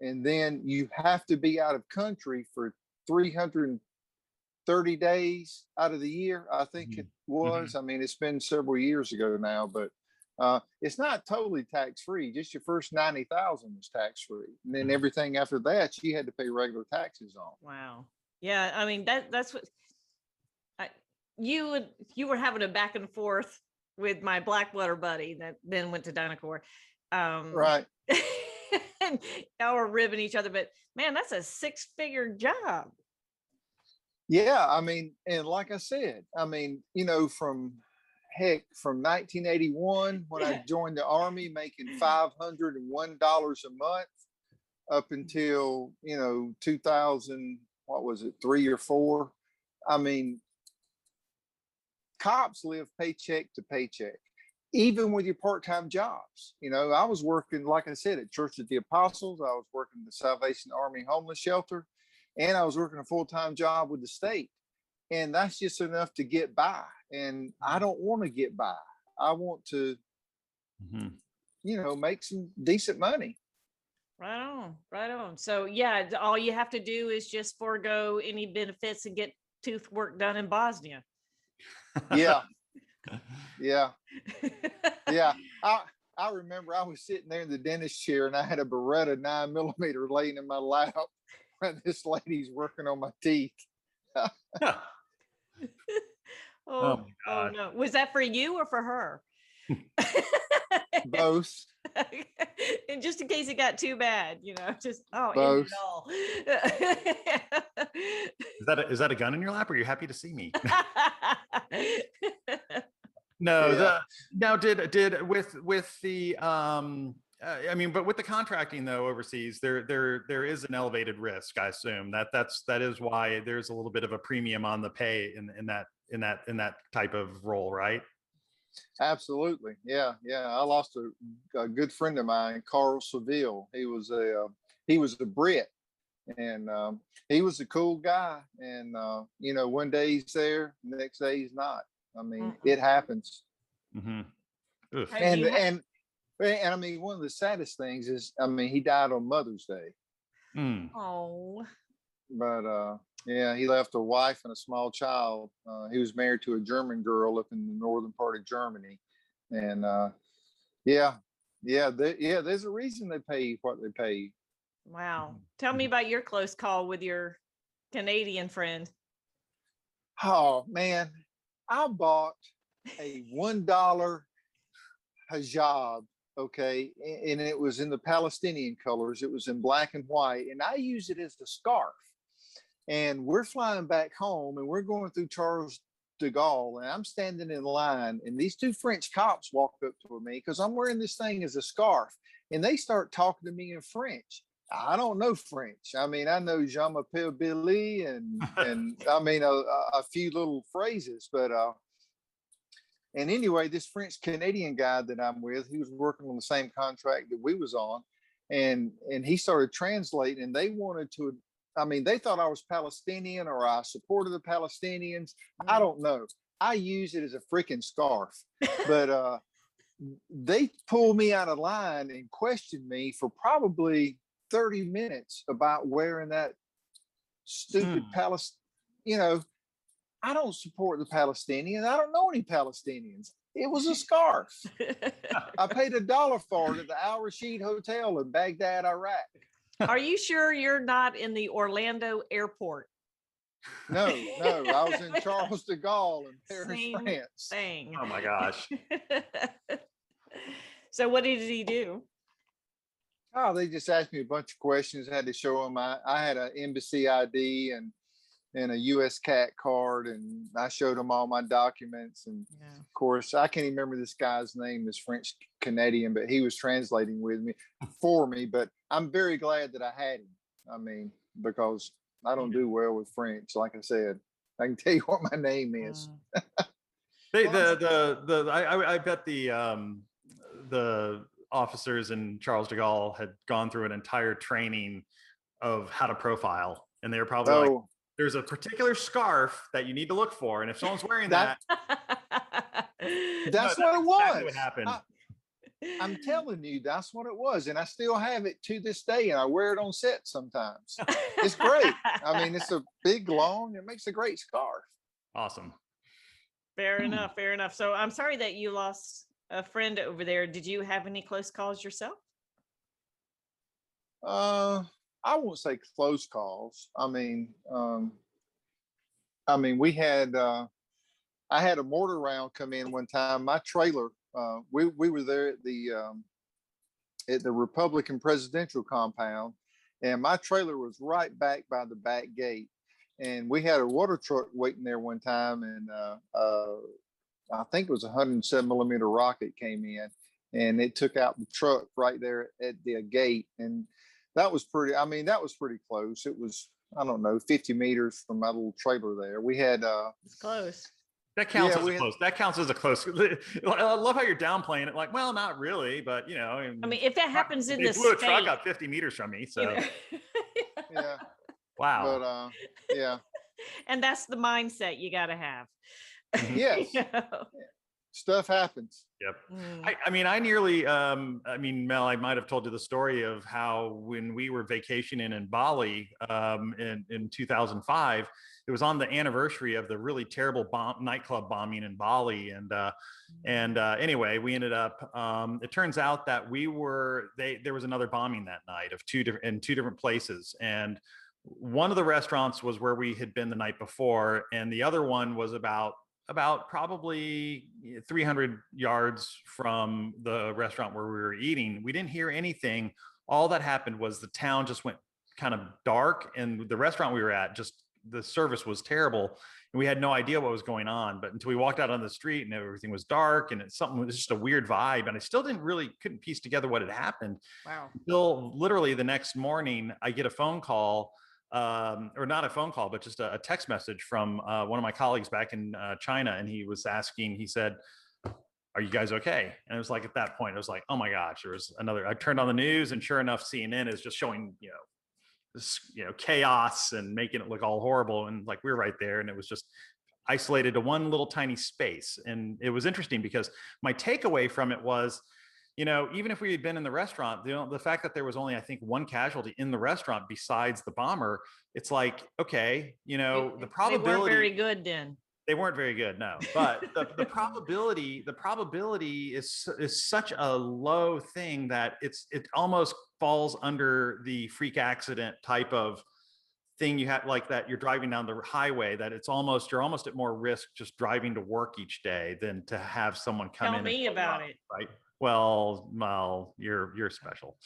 and then you have to be out of country for 330 days out of the year, I think it was. I mean, it's been several years ago now, but it's not totally tax-free. Just your first 90,000 was tax-free, and then everything after that you had to pay regular taxes on. Wow. Yeah, I mean that's what you were having a back and forth with my black letter buddy that then went to Dynacor. Right. And y'all were ribbing each other, but man, that's a 6-figure job. Yeah, I mean, and like I said, I mean, from 1981 when I joined the Army, making $501 a month, up until 2000, what was it, 3 or 4? I mean, cops live paycheck to paycheck, even with your part-time jobs. I was working, like I said, at Church of the Apostles. I was working at the Salvation Army Homeless Shelter, and I was working a full-time job with the state. And that's just enough to get by. And I don't want to get by. I want to, make some decent money. Right on, right on. So yeah, all you have to do is just forego any benefits and get tooth work done in Bosnia. Yeah. Yeah. Yeah. I remember I was sitting there in the dentist chair and I had a Beretta 9mm laying in my lap when this lady's working on my teeth. Oh no. Was that for you or for her? Both. And just in case it got too bad, just end Both. it all. Is that a gun in your lap? Or are you happy to see me? No, Yeah. now did with the I mean, but with the contracting though overseas, there is an elevated risk. I assume that is why there's a little bit of a premium on the pay in that type of role, right? Absolutely. Yeah. I lost a good friend of mine, Carl Seville. He was a Brit, and he was a cool guy. And one day he's there, next day he's not. I mean, it happens. Oof. And I mean, one of the saddest things is, I mean, he died on Mother's Day. Oh. But yeah, he left a wife and a small child. He was married to a German girl up in the northern part of Germany, and there's a reason they pay you what they pay you. Wow. Tell me about your close call with your Canadian friend. Oh man, I bought a $1 hijab. Okay, and it was in the Palestinian colors. It was in black and white, and I use it as the scarf. And we're flying back home, and we're going through Charles de Gaulle, and I'm standing in line, and these 2 French cops walk up to me because I'm wearing this thing as a scarf, and they start talking to me in French. I don't know French. I mean, I know Je m'appelle Billy and I mean a few little phrases, but and anyway, this French Canadian guy that I'm with, he was working on the same contract that we was on, and he started translating, and they wanted to. I mean, they thought I was Palestinian or I supported the Palestinians. I don't know. I use it as a freaking scarf, but they pulled me out of line and questioned me for probably 30 minutes about wearing that stupid I don't support the Palestinians. I don't know any Palestinians. It was a scarf. I paid $1 for it at the Al Rashid Hotel in Baghdad, Iraq. Are you sure you're not in the Orlando airport? No, I was in Charles de Gaulle in Paris, Same France. thing. Oh my gosh. So what did he do? Oh, they just asked me a bunch of questions. I had to show them I had an embassy ID, and and a US CAT card, and I showed him all my documents. And Yeah. of course, I can't even remember this guy's name, this French Canadian, but he was translating with me for me. But I'm very glad that I had him. I mean, because I don't do well with French. Like I said, I can tell you what my name is. I bet the officers in Charles de Gaulle had gone through an entire training of how to profile, and they were probably like, Oh, there's a particular scarf that you need to look for, and if someone's wearing that, that's no, what it was. Exactly what happened. I'm telling you, that's what it was. And I still have it to this day, and I wear it on set sometimes. It's great. I mean, it's a big, long, it makes a great scarf. Awesome. Fair enough. Fair enough. So I'm sorry that you lost a friend over there. Did you have any close calls yourself? I won't say close calls. We had I had a mortar round come in one time. My trailer, we were there at the Republican presidential compound, and my trailer was right back by the back gate. And we had a water truck waiting there one time, and I think it was a 107mm rocket came in, and it took out the truck right there at the gate. And that was pretty close. It was, I don't know, 50 meters from my little trailer there. We had It's close. That counts as a close. That counts as a close. I love how you're downplaying it. Like, well, not really, but you know. I mean, if that happens in the blew a state, truck out 50 meters from me, so yeah. Wow. But yeah. And that's the mindset you got to have. Yes. You know? Stuff happens. Yep. Mm. I mean, I nearly, Mel, I might have told you the story of how when we were vacationing in Bali in 2005, it was on the anniversary of the really terrible nightclub bombing in Bali. And anyway, we ended up, it turns out that there was another bombing that night in two different places. And one of the restaurants was where we had been the night before, and the other one was about probably 300 yards from the restaurant where we were eating. We didn't hear anything. All that happened was the town just went kind of dark, and the restaurant we were at, just the service was terrible, and we had no idea what was going on. But until we walked out on the street and everything was dark, and it was just a weird vibe, and I still couldn't piece together what had happened. Wow. Until literally the next morning, I get a phone call, or not a phone call, but just a text message from one of my colleagues back in China. And he was asking, he said, "Are you guys okay?" And it was like, at that point, it was like, oh my gosh, I turned on the news, and sure enough, CNN is just showing, this, chaos and making it look all horrible. And like, we were right there, and it was just isolated to one little tiny space. And it was interesting because my takeaway from it was, even if we had been in the restaurant, the fact that there was only, I think, one casualty in the restaurant besides the bomber, it's like, okay, the probability. They weren't very good then. They weren't very good, no. But the probability is such a low thing that it almost falls under the freak accident type of thing you have, like that you're driving down the highway, that you're almost at more risk just driving to work each day than to have someone come in. Tell me about it. Right. Well, you're special.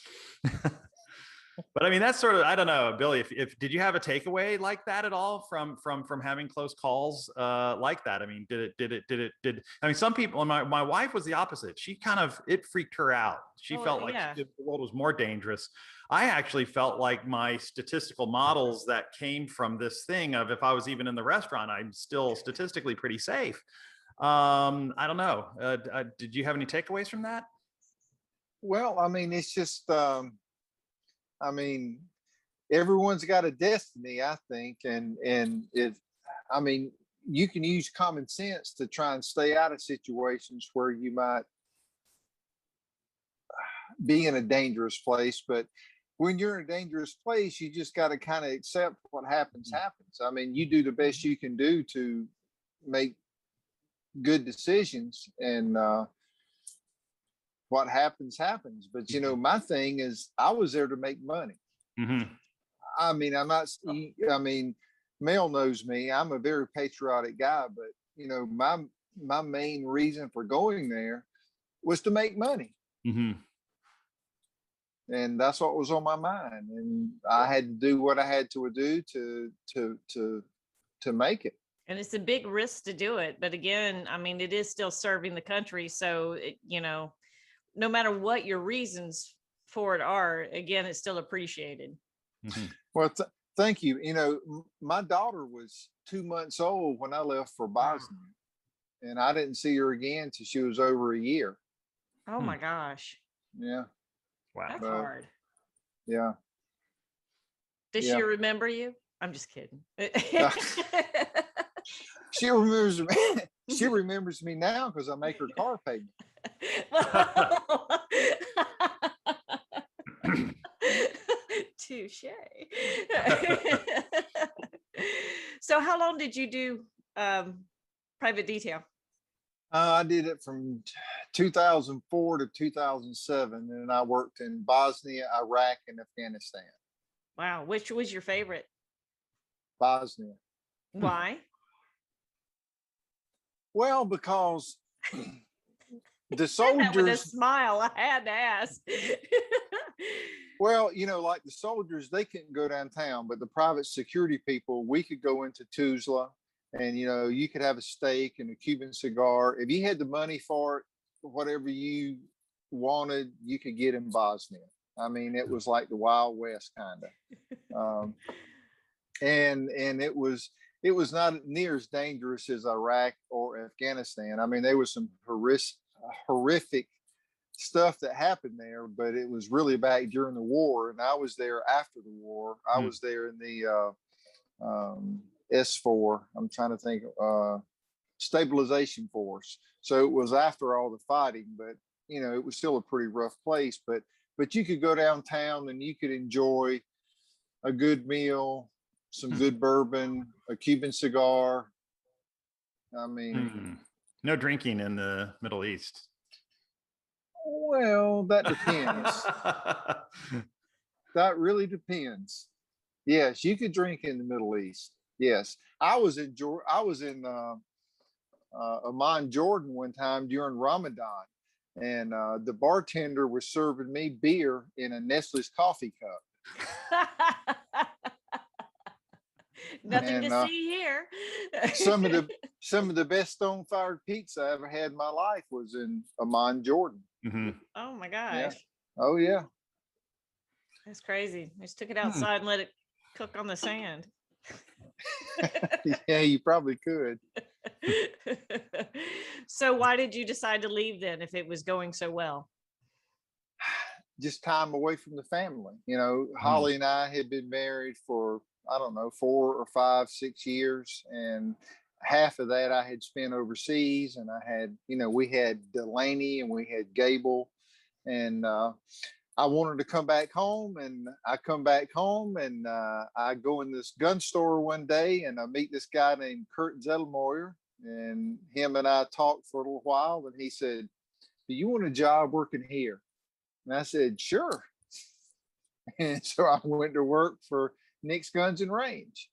But I mean, that's sort of, I don't know, Billy, if did you have a takeaway like that at all from having close calls like that? I mean, I mean, some people, my wife was the opposite. She it freaked her out. She felt like the world was more dangerous. I actually felt like my statistical models that came from this thing of, if I was even in the restaurant, I'm still statistically pretty safe. I don't know. Did you have any takeaways from that? Well, I mean, it's just, everyone's got a destiny, I think. And you can use common sense to try and stay out of situations where you might be in a dangerous place. But when you're in a dangerous place, you just got to kind of accept what happens. I mean, you do the best you can do to make good decisions, and what happens. But my thing is, I was there to make money. Mm-hmm. I mean, Mel knows me. I'm a very patriotic guy, but my main reason for going there was to make money. Mm-hmm. And that's what was on my mind, and I had to do what I had to do to to make it. And it's a big risk to do it. But again, I mean, it is still serving the country. So, no matter what your reasons for it are, again, it's still appreciated. Mhm. Well, thank you. My daughter was 2 months old when I left for Bosnia, and I didn't see her again till she was over a year. Oh my gosh. Yeah. Wow. That's hard. Yeah. Does Yeah. she remember you? I'm just kidding. She remembers me. She remembers me now because I make her car payment. Touche. So how long did you do private detail? I did it from 2004 to 2007, and I worked in Bosnia, Iraq, and Afghanistan. Wow. Which was your favorite? Bosnia. Why? Well, because the Said that with a soldiers, smile. I had to ask. well, like the soldiers, they couldn't go downtown, but the private security people, we could go into Tuzla, and you could have a steak and a Cuban cigar. If you had the money for it, whatever you wanted, you could get in Bosnia. I mean, it was like the Wild West kind of. And it was not near as dangerous as Iraq or Afghanistan. I mean, there was some horrific stuff that happened there, but it was really back during the war, and I was there after the war. I was there in the S4. I'm trying to think, stabilization force. So it was after all the fighting, but it was still a pretty rough place. But you could go downtown and you could enjoy a good meal, some good bourbon, a Cuban cigar. I mean, no drinking in the Middle East. Well, that depends. That really depends. Yes, you could drink in the Middle East. Yes, I was in Amman, Jordan one time during Ramadan, and the bartender was serving me beer in a Nestle's coffee cup. Nothing to see here. some of the best stone fired pizza I ever had in my life was in Amman, Jordan. Mm-hmm. Oh my gosh. Yeah. Oh yeah. That's crazy. I just took it outside and let it cook on the sand. Yeah, you probably could. So why did you decide to leave then if it was going so well? Just time away from the family. Holly and I had been married for, I don't know, 4 or 5, 6 years. And half of that I had spent overseas, and I had, we had Delaney and we had Gable, and I wanted to come back home, and I come back home, and I go in this gun store one day, and I meet this guy named Zettlemoyer, and him and I talked for a little while, and he said, "Do you want a job working here?" And I said, "Sure." And so I went to work for Nick's Guns and Range.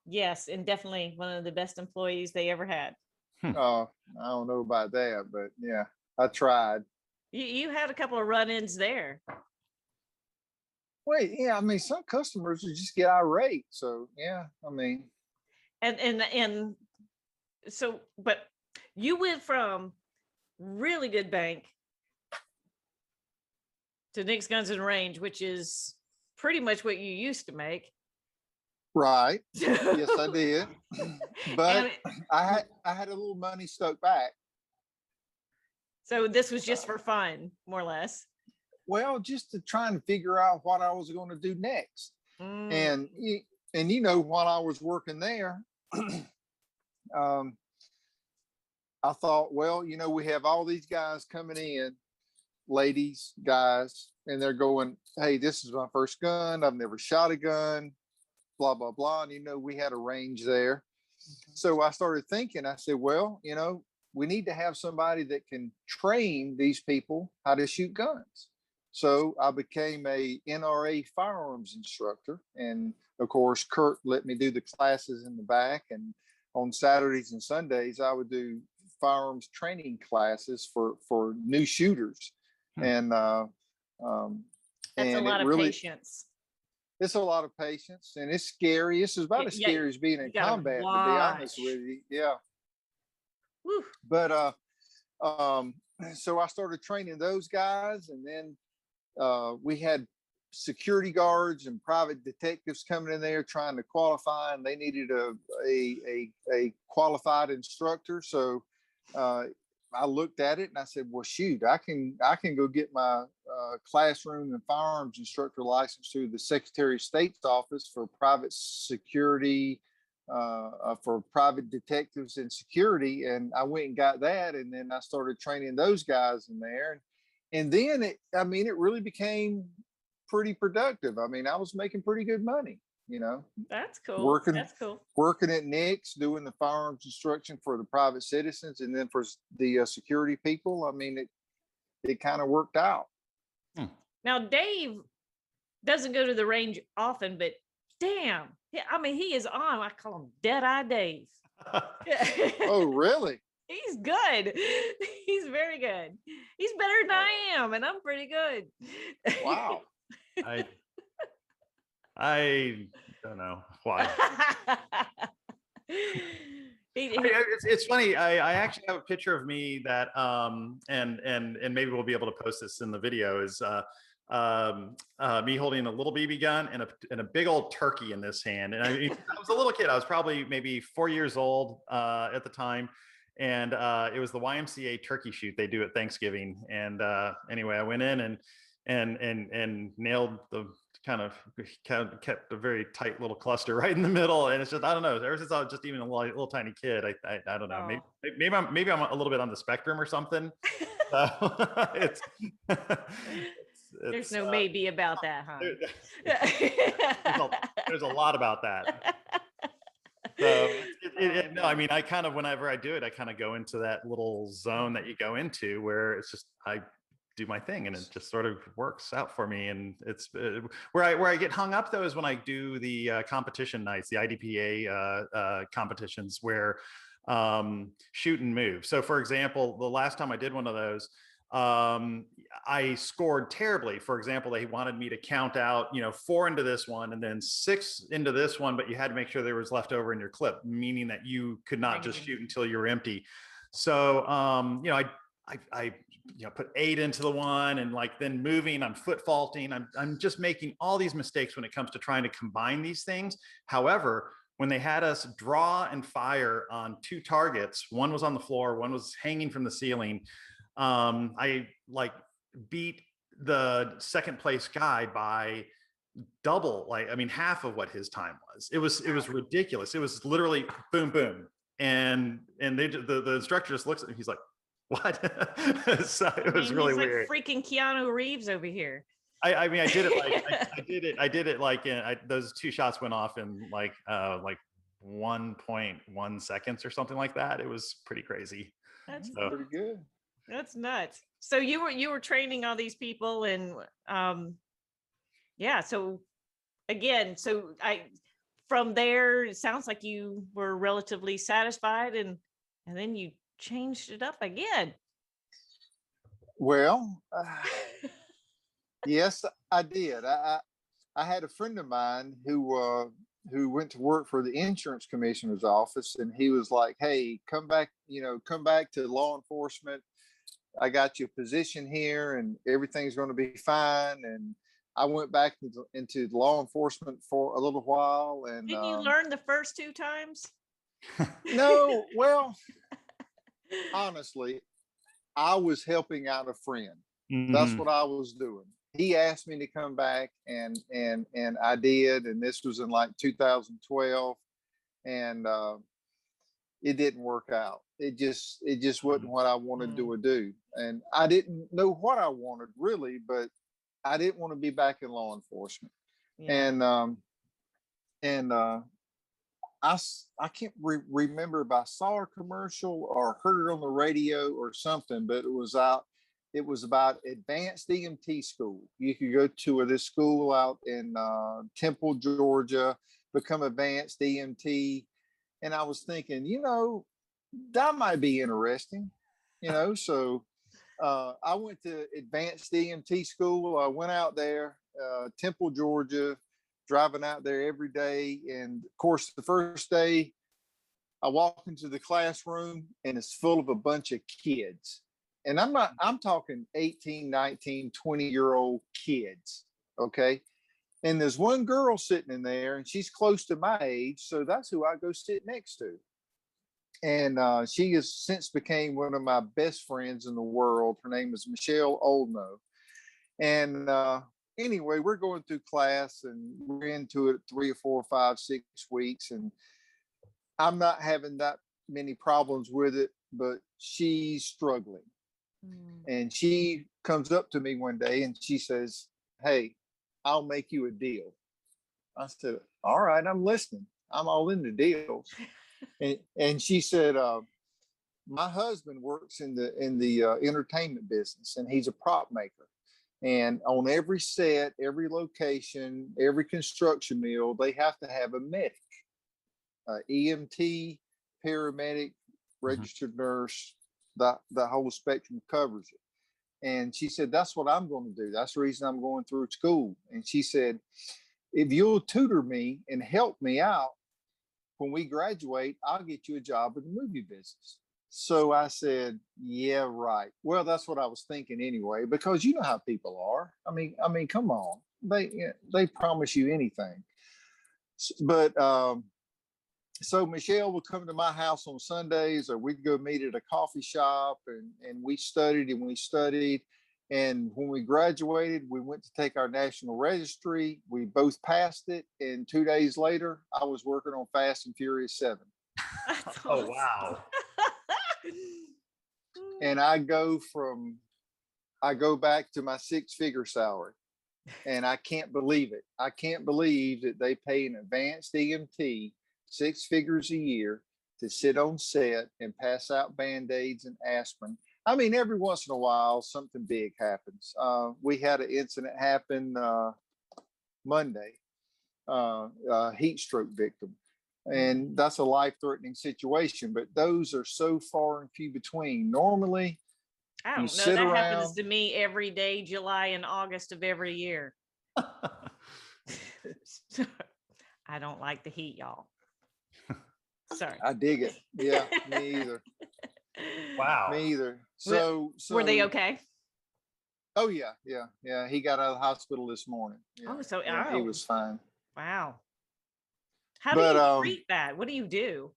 Yes, and definitely one of the best employees they ever had. Oh, I don't know about that, but yeah, I tried. You had a couple of run-ins there. Wait, yeah, I mean, some customers would just get irate. So yeah, I mean, and so, but you went from really good bank to Nick's Guns and Range, which is pretty much what you used to make. Right. Yes, I did. But I had a little money stuck back. So this was just for fun, more or less. Well, just to try and figure out what I was going to do next. And while I was working there, I thought, well, we have all these guys coming in, ladies, guys, and they're going, "Hey, this is my first gun. I've never shot a gun, blah, blah, blah." And, we had a range there. So I started thinking, I said, well, we need to have somebody that can train these people how to shoot guns. So I became a NRA firearms instructor. And of course, Kurt let me do the classes in the back. And on Saturdays and Sundays, I would do firearms training classes for new shooters. And that's a lot of patience. it's a lot of patience, and it's scary. This is about as Yeah, scary as being you in gotta combat, to be honest watch. with you. Yeah. Whew. But so I started training those guys, and then we had security guards and private detectives coming in there trying to qualify, and they needed a qualified instructor. So I looked at it and I said, well, shoot, I can go get my classroom and firearms instructor license through the Secretary of State's office for private security, for private detectives and security. And I went and got that. And then I started training those guys in there. And then it really became pretty productive. I mean, I was making pretty good money, you know. That's cool. Working, That's cool. Working at Nick's, doing the firearms instruction for the private citizens, and then for the security people. I mean, it kind of worked out. Now, Dave doesn't go to the range often, but damn, I mean, he is on. I call him Dead-Eye Dave. Oh, really? He's good. He's very good. He's better than I am, and I'm pretty good. Wow. I don't know why. He- It's funny. I actually have a picture of me that and maybe we'll be able to post this in the video, is me holding a little BB gun and a big old turkey in this hand. And I was a little kid. I was probably maybe 4 years old at the time. And it was the YMCA turkey shoot they do at Thanksgiving. And anyway, I went in and nailed the kind of kept a very tight little cluster right in the middle. And it's just, I don't know, ever since I was just even a little tiny kid, I don't know, maybe I'm a little bit on the spectrum or something. So There's no maybe about that, huh? There's a lot about that. So no, I mean, I kind of, whenever I do it, I kind of go into that little zone that you go into where it's just, I do my thing and it just sort of works out for me. And it's where I get hung up though is when I do the competition nights, the IDPA competitions where shoot and move. So for example, the last time I did one of those, I scored terribly. For example, they wanted me to count out, 4 into this one and then 6 into this one, but you had to make sure there was left over in your clip, meaning that you could not just shoot until you were empty. So, I put 8 into the one and then moving, I'm foot faulting. I'm just making all these mistakes when it comes to trying to combine these things. However, when they had us draw and fire on 2 targets, one was on the floor, one was hanging from the ceiling. I beat the second place guy by double, half of what his time was. It was ridiculous. It was literally boom, boom. And the instructor just looks at me. He's like, what? So it was really weird. Freaking Keanu Reeves over here. I did it. I did it those 2 shots went off in 1.1 seconds or something like that. It was pretty crazy. That's pretty good. That's nuts. So you were training all these people, and so again, from there it sounds like you were relatively satisfied, and then you changed it up again. Well, yes, I did. I had a friend of mine who went to work for the insurance commissioner's office, and he was like, hey, come back to law enforcement. I got you a position here and everything's going to be fine. And I went back into law enforcement for a little while. And didn't you learn the first 2 times? No, well, honestly, I was helping out a friend. Mm-hmm. That's what I was doing. He asked me to come back and I did. And this was in 2012. And it didn't work out. It just wasn't what I wanted to do. And I didn't know what I wanted really, but I didn't want to be back in law enforcement. Yeah. And I can't remember if I saw a commercial or heard it on the radio or something, but it was about advanced EMT school. You could go to this school out in Temple, Georgia, become advanced EMT. And I was thinking, that might be interesting, so I went to advanced EMT school. I went out there, Temple, Georgia, driving out there every day. And of course, the first day I walk into the classroom and it's full of a bunch of kids. And I'm talking 18, 19, 20-year-old kids. Okay. And there's one girl sitting in there and she's close to my age. So that's who I go sit next to. And she has since became one of my best friends in the world. Her name is Michelle Oldno. And anyway, we're going through class and we're into it 3 or 4 or 5, 6 weeks. And I'm not having that many problems with it, but she's struggling. And she comes up to me one day and she says, "Hey, I'll make you a deal." I said, "All right, I'm listening. I'm all into deals." And she said, "My husband works in the entertainment business, and he's a prop maker. And on every set, every location, every construction mill, they have to have a medic, EMT, paramedic, registered nurse. The whole spectrum covers it." And she said, "That's what I'm going to do. That's the reason I'm going through school." And she said, "If you'll tutor me and help me out, when we graduate, I'll get you a job in the movie business." So I said, "Yeah, right." Well, that's what I was thinking anyway, because you know how people are. I mean, come on, they promise you anything. But so Michelle would come to my house on Sundays, or we'd go meet at a coffee shop, and we studied and we studied. And when we graduated, we went to take our national registry. We both passed it. And 2 days later, I was working on Fast and Furious 7. That's Oh, awesome. wow. And I go back to my 6-figure salary. And I can't believe it. I can't believe that they pay an advanced EMT 6 figures a year to sit on set and pass out Band-Aids and aspirin. I mean, every once in a while, something big happens. We had an incident happen Monday, heat stroke victim. And that's a life-threatening situation, but those are so far and few between. Normally, I you don't know. sit That around. happens to me every day, July and August of every year. I don't like the heat, y'all. Sorry. I dig it. Yeah, me either. Wow. Me either. Were they okay? Oh yeah. He got out of the hospital this morning. Yeah, Oh, so yeah, he was fine. wow. How But, do you treat that? What do you do?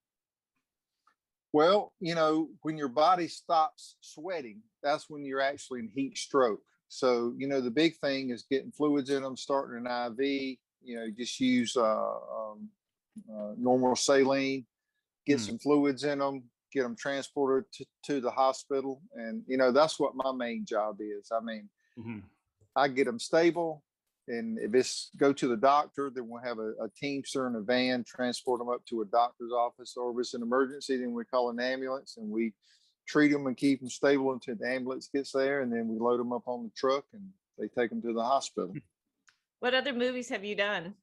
Well, when your body stops sweating, that's when you're actually in heat stroke. So, the big thing is getting fluids in them, starting an IV. Just use normal saline, get some fluids in them, get them transported to the hospital. And, that's what my main job is. I mean, I get them stable. And if it's go to the doctor, then we'll have a teamster in a van, transport them up to a doctor's office. Or if it's an emergency, then we call an ambulance and we treat them and keep them stable until the ambulance gets there. And then we load them up on the truck and they take them to the hospital. What other movies have you done?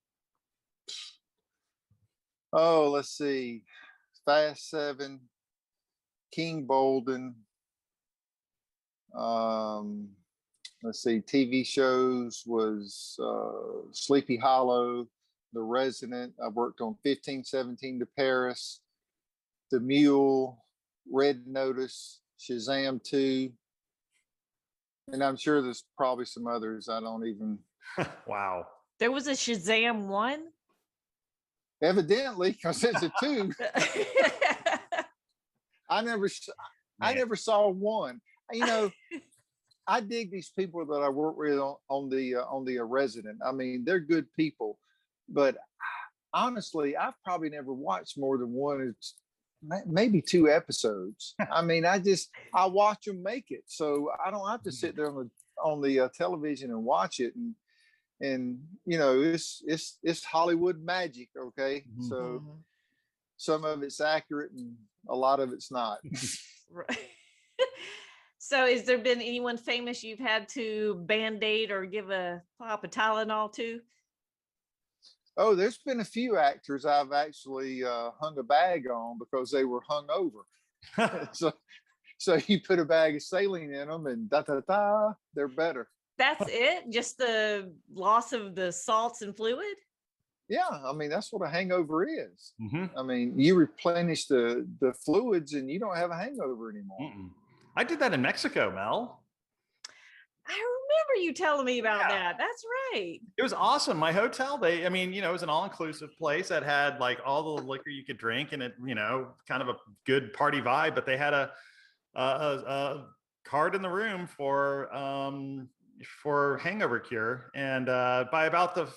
Oh, let's see. Fast 7, King Bolden. Let's see, TV shows was Sleepy Hollow, The Resident. I worked on 1517 to Paris, The Mule, Red Notice, Shazam 2. And I'm sure there's probably some others I don't even. Wow. There was a Shazam 1? Evidently, because it's a 2. I never saw 1. I dig these people that I work with on the Resident. I mean, they're good people, but honestly, I've probably never watched more than one. It's maybe 2 episodes. I mean, I watch them make it, so I don't have to sit there on the television and watch it. And it's Hollywood magic, okay? So some of it's accurate and a lot of it's not. Right. So has there been anyone famous you've had to Band-Aid or give a pop a Tylenol to? Oh, there's been a few actors I've actually hung a bag on because they were hung over. So you put a bag of saline in them and they're better. That's it? Just the loss of the salts and fluid? Yeah, I mean, that's what a hangover is. Mm-hmm. I mean, you replenish the fluids and you don't have a hangover anymore. I did that in Mexico, Mel. I remember you telling me about Yeah. that. That's right. It was awesome. My hotel, I mean, it was an all-inclusive place that had like all the liquor you could drink, and it, kind of a good party vibe. But they had a card in the room for hangover cure, and by about the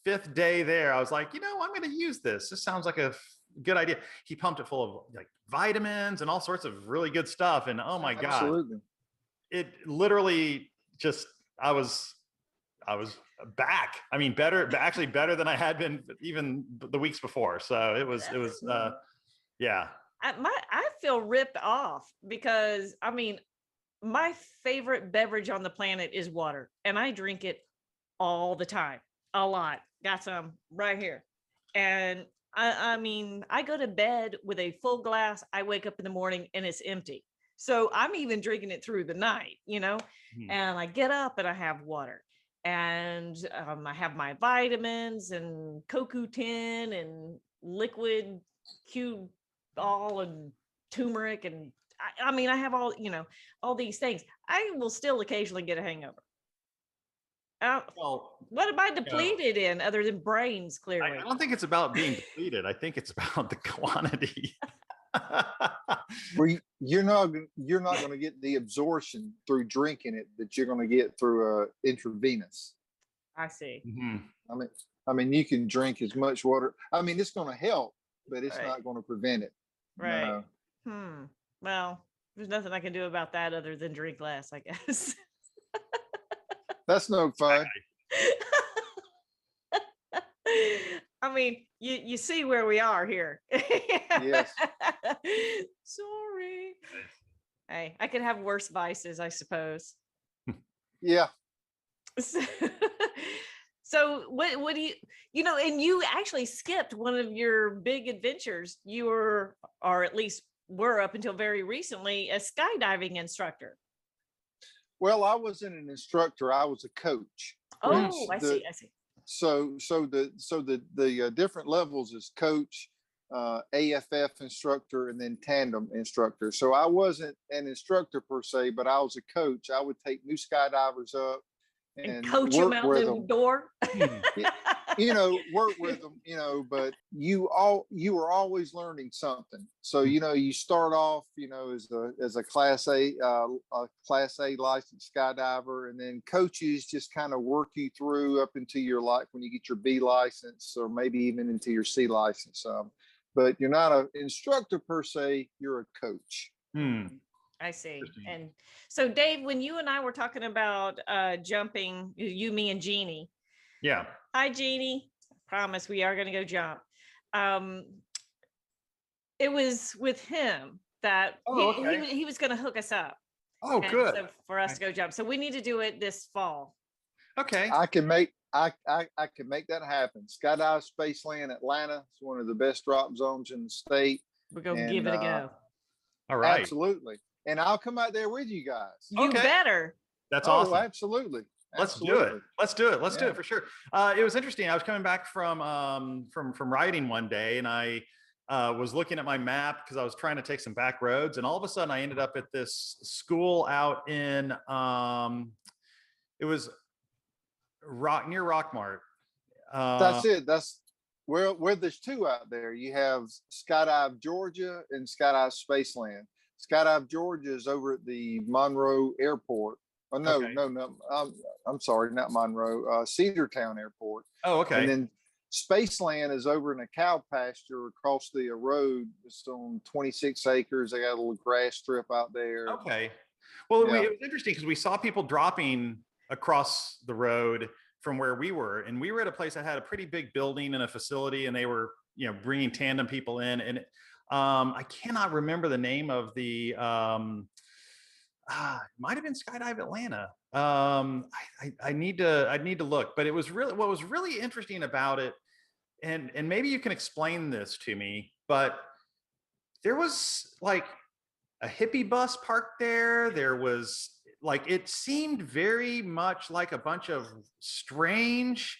5th day there, I was like, I'm going to use this. This sounds like a good idea. He pumped it full of like vitamins and all sorts of really good stuff, and oh my god, Absolutely. it literally just I was back. I mean, actually better than I had been even the weeks before. So it was yeah. I feel ripped off because I mean, my favorite beverage on the planet is water, and I drink it all the time, a lot. Got some right here, and I mean, I go to bed with a full glass. I wake up in the morning and it's empty. So I'm even drinking it through the night, and I get up and I have water, and I have my vitamins and CoQ10 and liquid Q all and turmeric. And I mean, I have all these things. I will still occasionally get a hangover. Well, what am I depleted in other than brains? Clearly, I don't think it's about being depleted. I think it's about the quantity. Well, you're not going to get the absorption through drinking it that you're going to get through intravenous. I see. Mm-hmm. I mean, you can drink as much water. I mean, it's going to help, but it's Right. not going to prevent it. Right. Well, there's nothing I can do about that other than drink less, I guess. That's no fun. I mean, you see where we are here. Yes. Sorry. Hey, I could have worse vices, I suppose. Yeah. So what do and you actually skipped one of your big adventures. You were, or at least were up until very recently, a skydiving instructor. Well, I wasn't an instructor. I was a coach. Oh, I see. So the different levels is coach, AFF instructor, and then tandem instructor. So I wasn't an instructor per se, but I was a coach. I would take new skydivers up and coach them out the door. Work with them, but you were always learning something. So, you start off, as a class A licensed skydiver, and then coaches just kind of work you through up into your life when you get your B license, or maybe even into your C license. But you're not an instructor per se, you're a coach. I see. And so, Dave, when you and I were talking about jumping, you, me, and Jeannie. Yeah. Hi, Jeannie. Promise we are going to go jump. It was with him that he was going to hook us up. Oh, good. So for us to go jump. So we need to do it this fall. Okay. I can make that happen. Skydive Spaceland Atlanta is one of the best drop zones in the state. We're going to give it a go. All right. Absolutely. And I'll come out there with you guys. You better. That's awesome. Absolutely. Let's do it. Let's do it for sure. It was interesting. I was coming back from riding one day, and I was looking at my map because I was trying to take some back roads, and all of a sudden I ended up at this school out in it was near Rockmart. That's it. That's where there's two out there. You have Skydive Georgia and Skydive Spaceland. Skydive Georgia is over at the Monroe Airport. Oh, no, Okay. no. I'm sorry, not Monroe. Cedartown Airport. Oh, okay. And then Spaceland is over in a cow pasture across the road. It's on 26 acres. They got a little grass strip out there. Okay. Well, it was interesting because we saw people dropping across the road from where we were, and we were at a place that had a pretty big building and a facility, and they were, bringing tandem people in, and I cannot remember the name of the it might have been Skydive Atlanta. I need to look, but it was what was really interesting about it, and maybe you can explain this to me, but there was like a hippie bus parked there. There was it seemed very much like a bunch of strange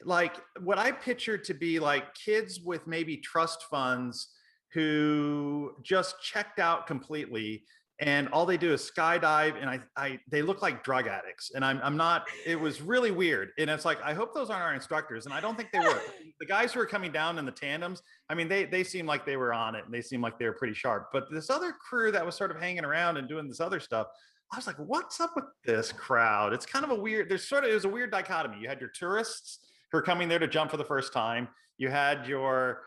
like what I pictured to be like kids with maybe trust funds who just checked out completely, and all they do is skydive, and they look like drug addicts, and I'm not. It was really weird, and it's like, I hope those aren't our instructors, and I don't think they were. The guys who were coming down in the tandems, I mean, they seemed like they were on it, and they seemed like they were pretty sharp. But this other crew that was sort of hanging around and doing this other stuff, I was like, what's up with this crowd? It's kind of a weird. It was a weird dichotomy. You had your tourists who are coming there to jump for the first time. You had your,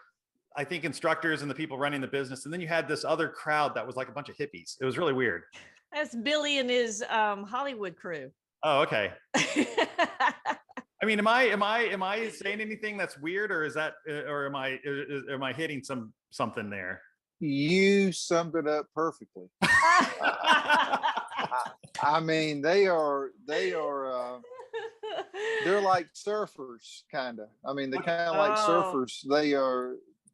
I think, instructors and the people running the business. And then you had this other crowd that was like a bunch of hippies. It was really weird. That's Billy and his Hollywood crew. Oh, okay. I mean, am I saying anything that's weird, or is that, or am I hitting something there? You summed it up perfectly. I mean, they're like surfers, kind of. I mean, they're kind of like surfers.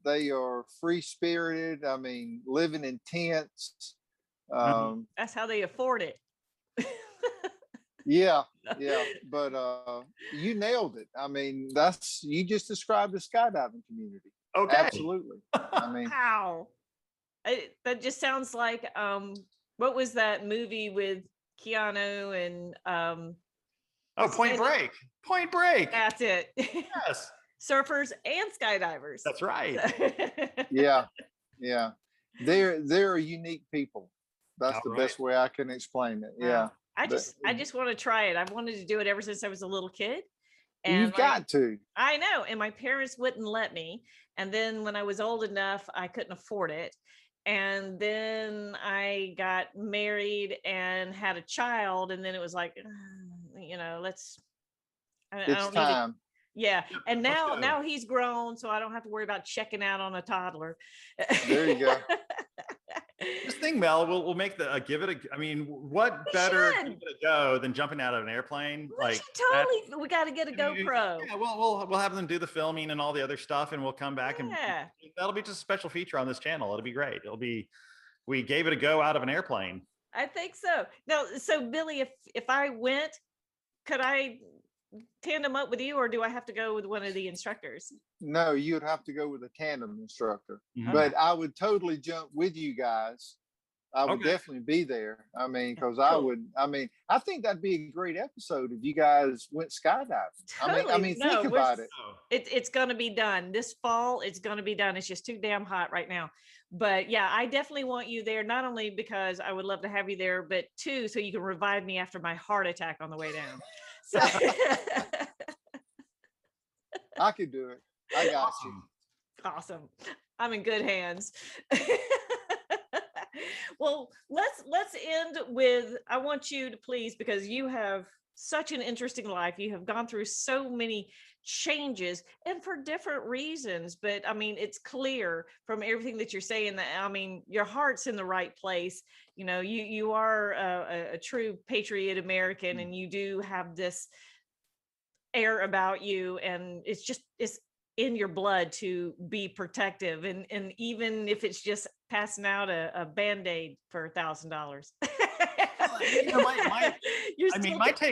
They are free spirited. I mean, living in tents. That's how they afford it. Yeah. But you nailed it. I mean, you just described the skydiving community. Okay. Absolutely. I mean, wow. That just sounds like what was that movie with Keanu and Point Break. Point Break. That's it. Yes. Surfers and skydivers. That's right. Yeah. They're unique people. That's the best way I can explain it. Yeah. I just want to try it. I've wanted to do it ever since I was a little kid. And you've got to. I know. And my parents wouldn't let me. And then when I was old enough, I couldn't afford it. And then I got married and had a child. And then it was like, it's time. Yeah. And now he's grown, so I don't have to worry about checking out on a toddler. There you go. This thing, Mel, we'll make give it a. I mean, what better give it a go than jumping out of an airplane? We got to get a GoPro. Yeah, we'll have them do the filming and all the other stuff, and we'll come back and that'll be just a special feature on this channel. It'll be great. We gave it a go out of an airplane. I think so. Now, so Billy, if I went, could I tandem up with you, or do I have to go with one of the instructors? No, you'd have to go with a tandem instructor. Mm-hmm. But I would totally jump with you guys. I would definitely be there. I mean, because I think that'd be a great episode if you guys went skydiving. Totally. I mean, think about it. It's going to be done this fall. It's going to be done. It's just too damn hot right now. But yeah, I definitely want you there, not only because I would love to have you there, but two, so you can revive me after my heart attack on the way down. So I could do it. I got you. Awesome. I'm in good hands. Well, let's end with, I want you to please, because you have such an interesting life. You have gone through so many changes, and for different reasons. But I mean, it's clear from everything that you're saying that, I mean, your heart's in the right place. You are a true patriot American, and you do have this air about you, and it's in your blood to be protective, and even if it's just passing out a Band-Aid for $1,000.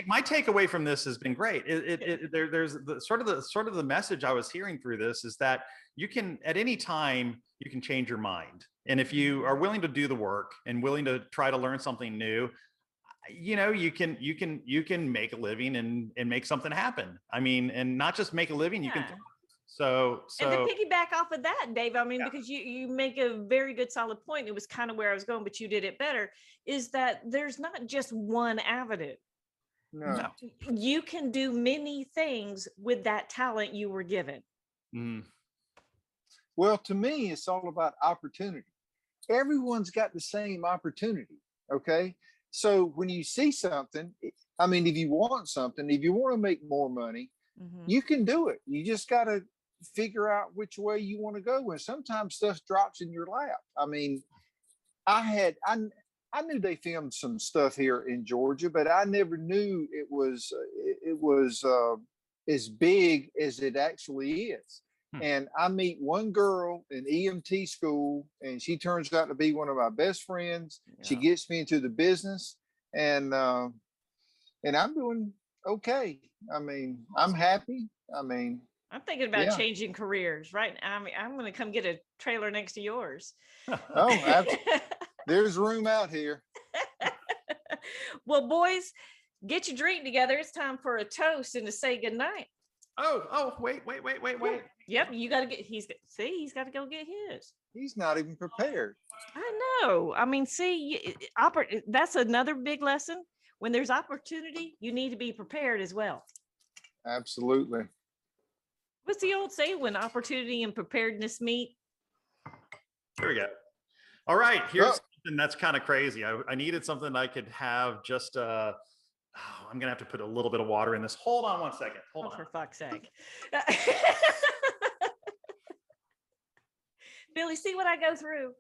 My takeaway from this has been great. There's the sort of the message I was hearing through this is that you can, at any time, you can change your mind, and if you are willing to do the work and willing to try to learn something new, you can make a living and make something happen. I mean, and not just make a living, you can. So and to piggyback off of that, Dave, I mean, because you make a very good solid point. It was kind of where I was going, but you did it better, is that there's not just one avenue. No. You can do many things with that talent you were given. Mm. Well, to me, it's all about opportunity. Everyone's got the same opportunity. Okay. So when you see something, I mean, if you want something, if you want to make more money, you can do it. You just got to figure out which way you want to go. And sometimes stuff drops in your lap. I mean, I knew they filmed some stuff here in Georgia, but I never knew it was as big as it actually is. And I meet one girl in EMT school, and she turns out to be one of my best friends. Yeah. She gets me into the business, and I'm doing okay. I mean, I'm happy. I mean, I'm thinking about yeah. changing careers right now. I mean, I'm going to come get a trailer next to yours. Oh, there's room out here. Well, boys, get your drink together. It's time for a toast and to say goodnight. Oh, wait. Yep, you got to get. He's got to go get his. He's not even prepared. I know. I mean, see, that's another big lesson. When there's opportunity, you need to be prepared as well. Absolutely. What's the old saying? When opportunity and preparedness meet. Here we go. All right, here's something that's kind of crazy. I needed something I could have just. I'm gonna have to put a little bit of water in this. Hold on one second. Hold on. For fuck's sake. Billy, see what I go through.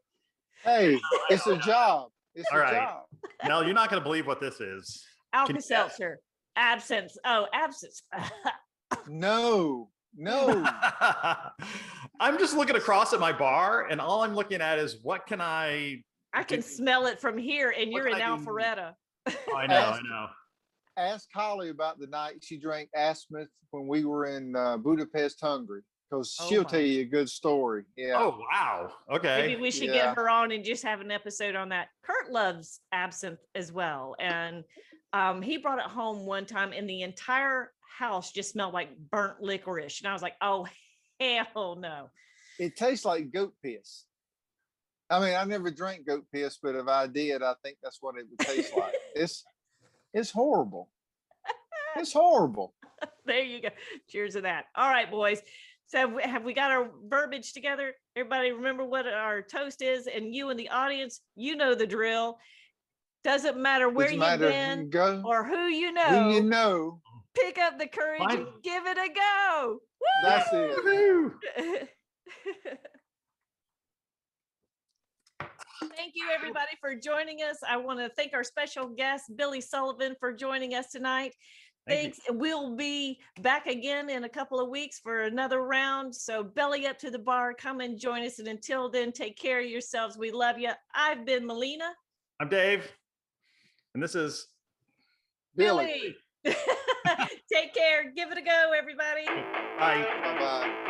Hey, it's a job. It's All a right. job. Mel, you're not gonna believe what this is. Alka-Seltzer. Absence. Oh, absence. No. I'm just looking across at my bar, and all I'm looking at is what can I can smell it from here, and you're in Alpharetta. Oh, I know. Ask Holly about the night she drank Asmith when we were in Budapest, Hungary, because she'll tell you a good story. Yeah. Oh, wow. Okay. Maybe we should get her on and just have an episode on that. Kurt loves absinthe as well. And he brought it home one time, and the entire house just smelled like burnt licorice. And I was like, oh, hell no. It tastes like goat piss. I mean, I never drank goat piss, but if I did, I think that's what it would taste like. It's horrible. It's horrible. There you go. Cheers to that. All right, boys. So have we got our verbiage together? Everybody remember what our toast is, and you in the audience, you know the drill. Doesn't matter where you've been or who you know. Pick up the courage and give it a go. Woo! That's it. Thank you, everybody, for joining us. I want to thank our special guest, Billy Sullivan, for joining us tonight. Thanks. We'll be back again in a couple of weeks for another round. So belly up to the bar. Come and join us. And until then, take care of yourselves. We love you. I've been Melina. I'm Dave. And this is Billy. Take care. Give it a go, everybody. Bye. Bye-bye.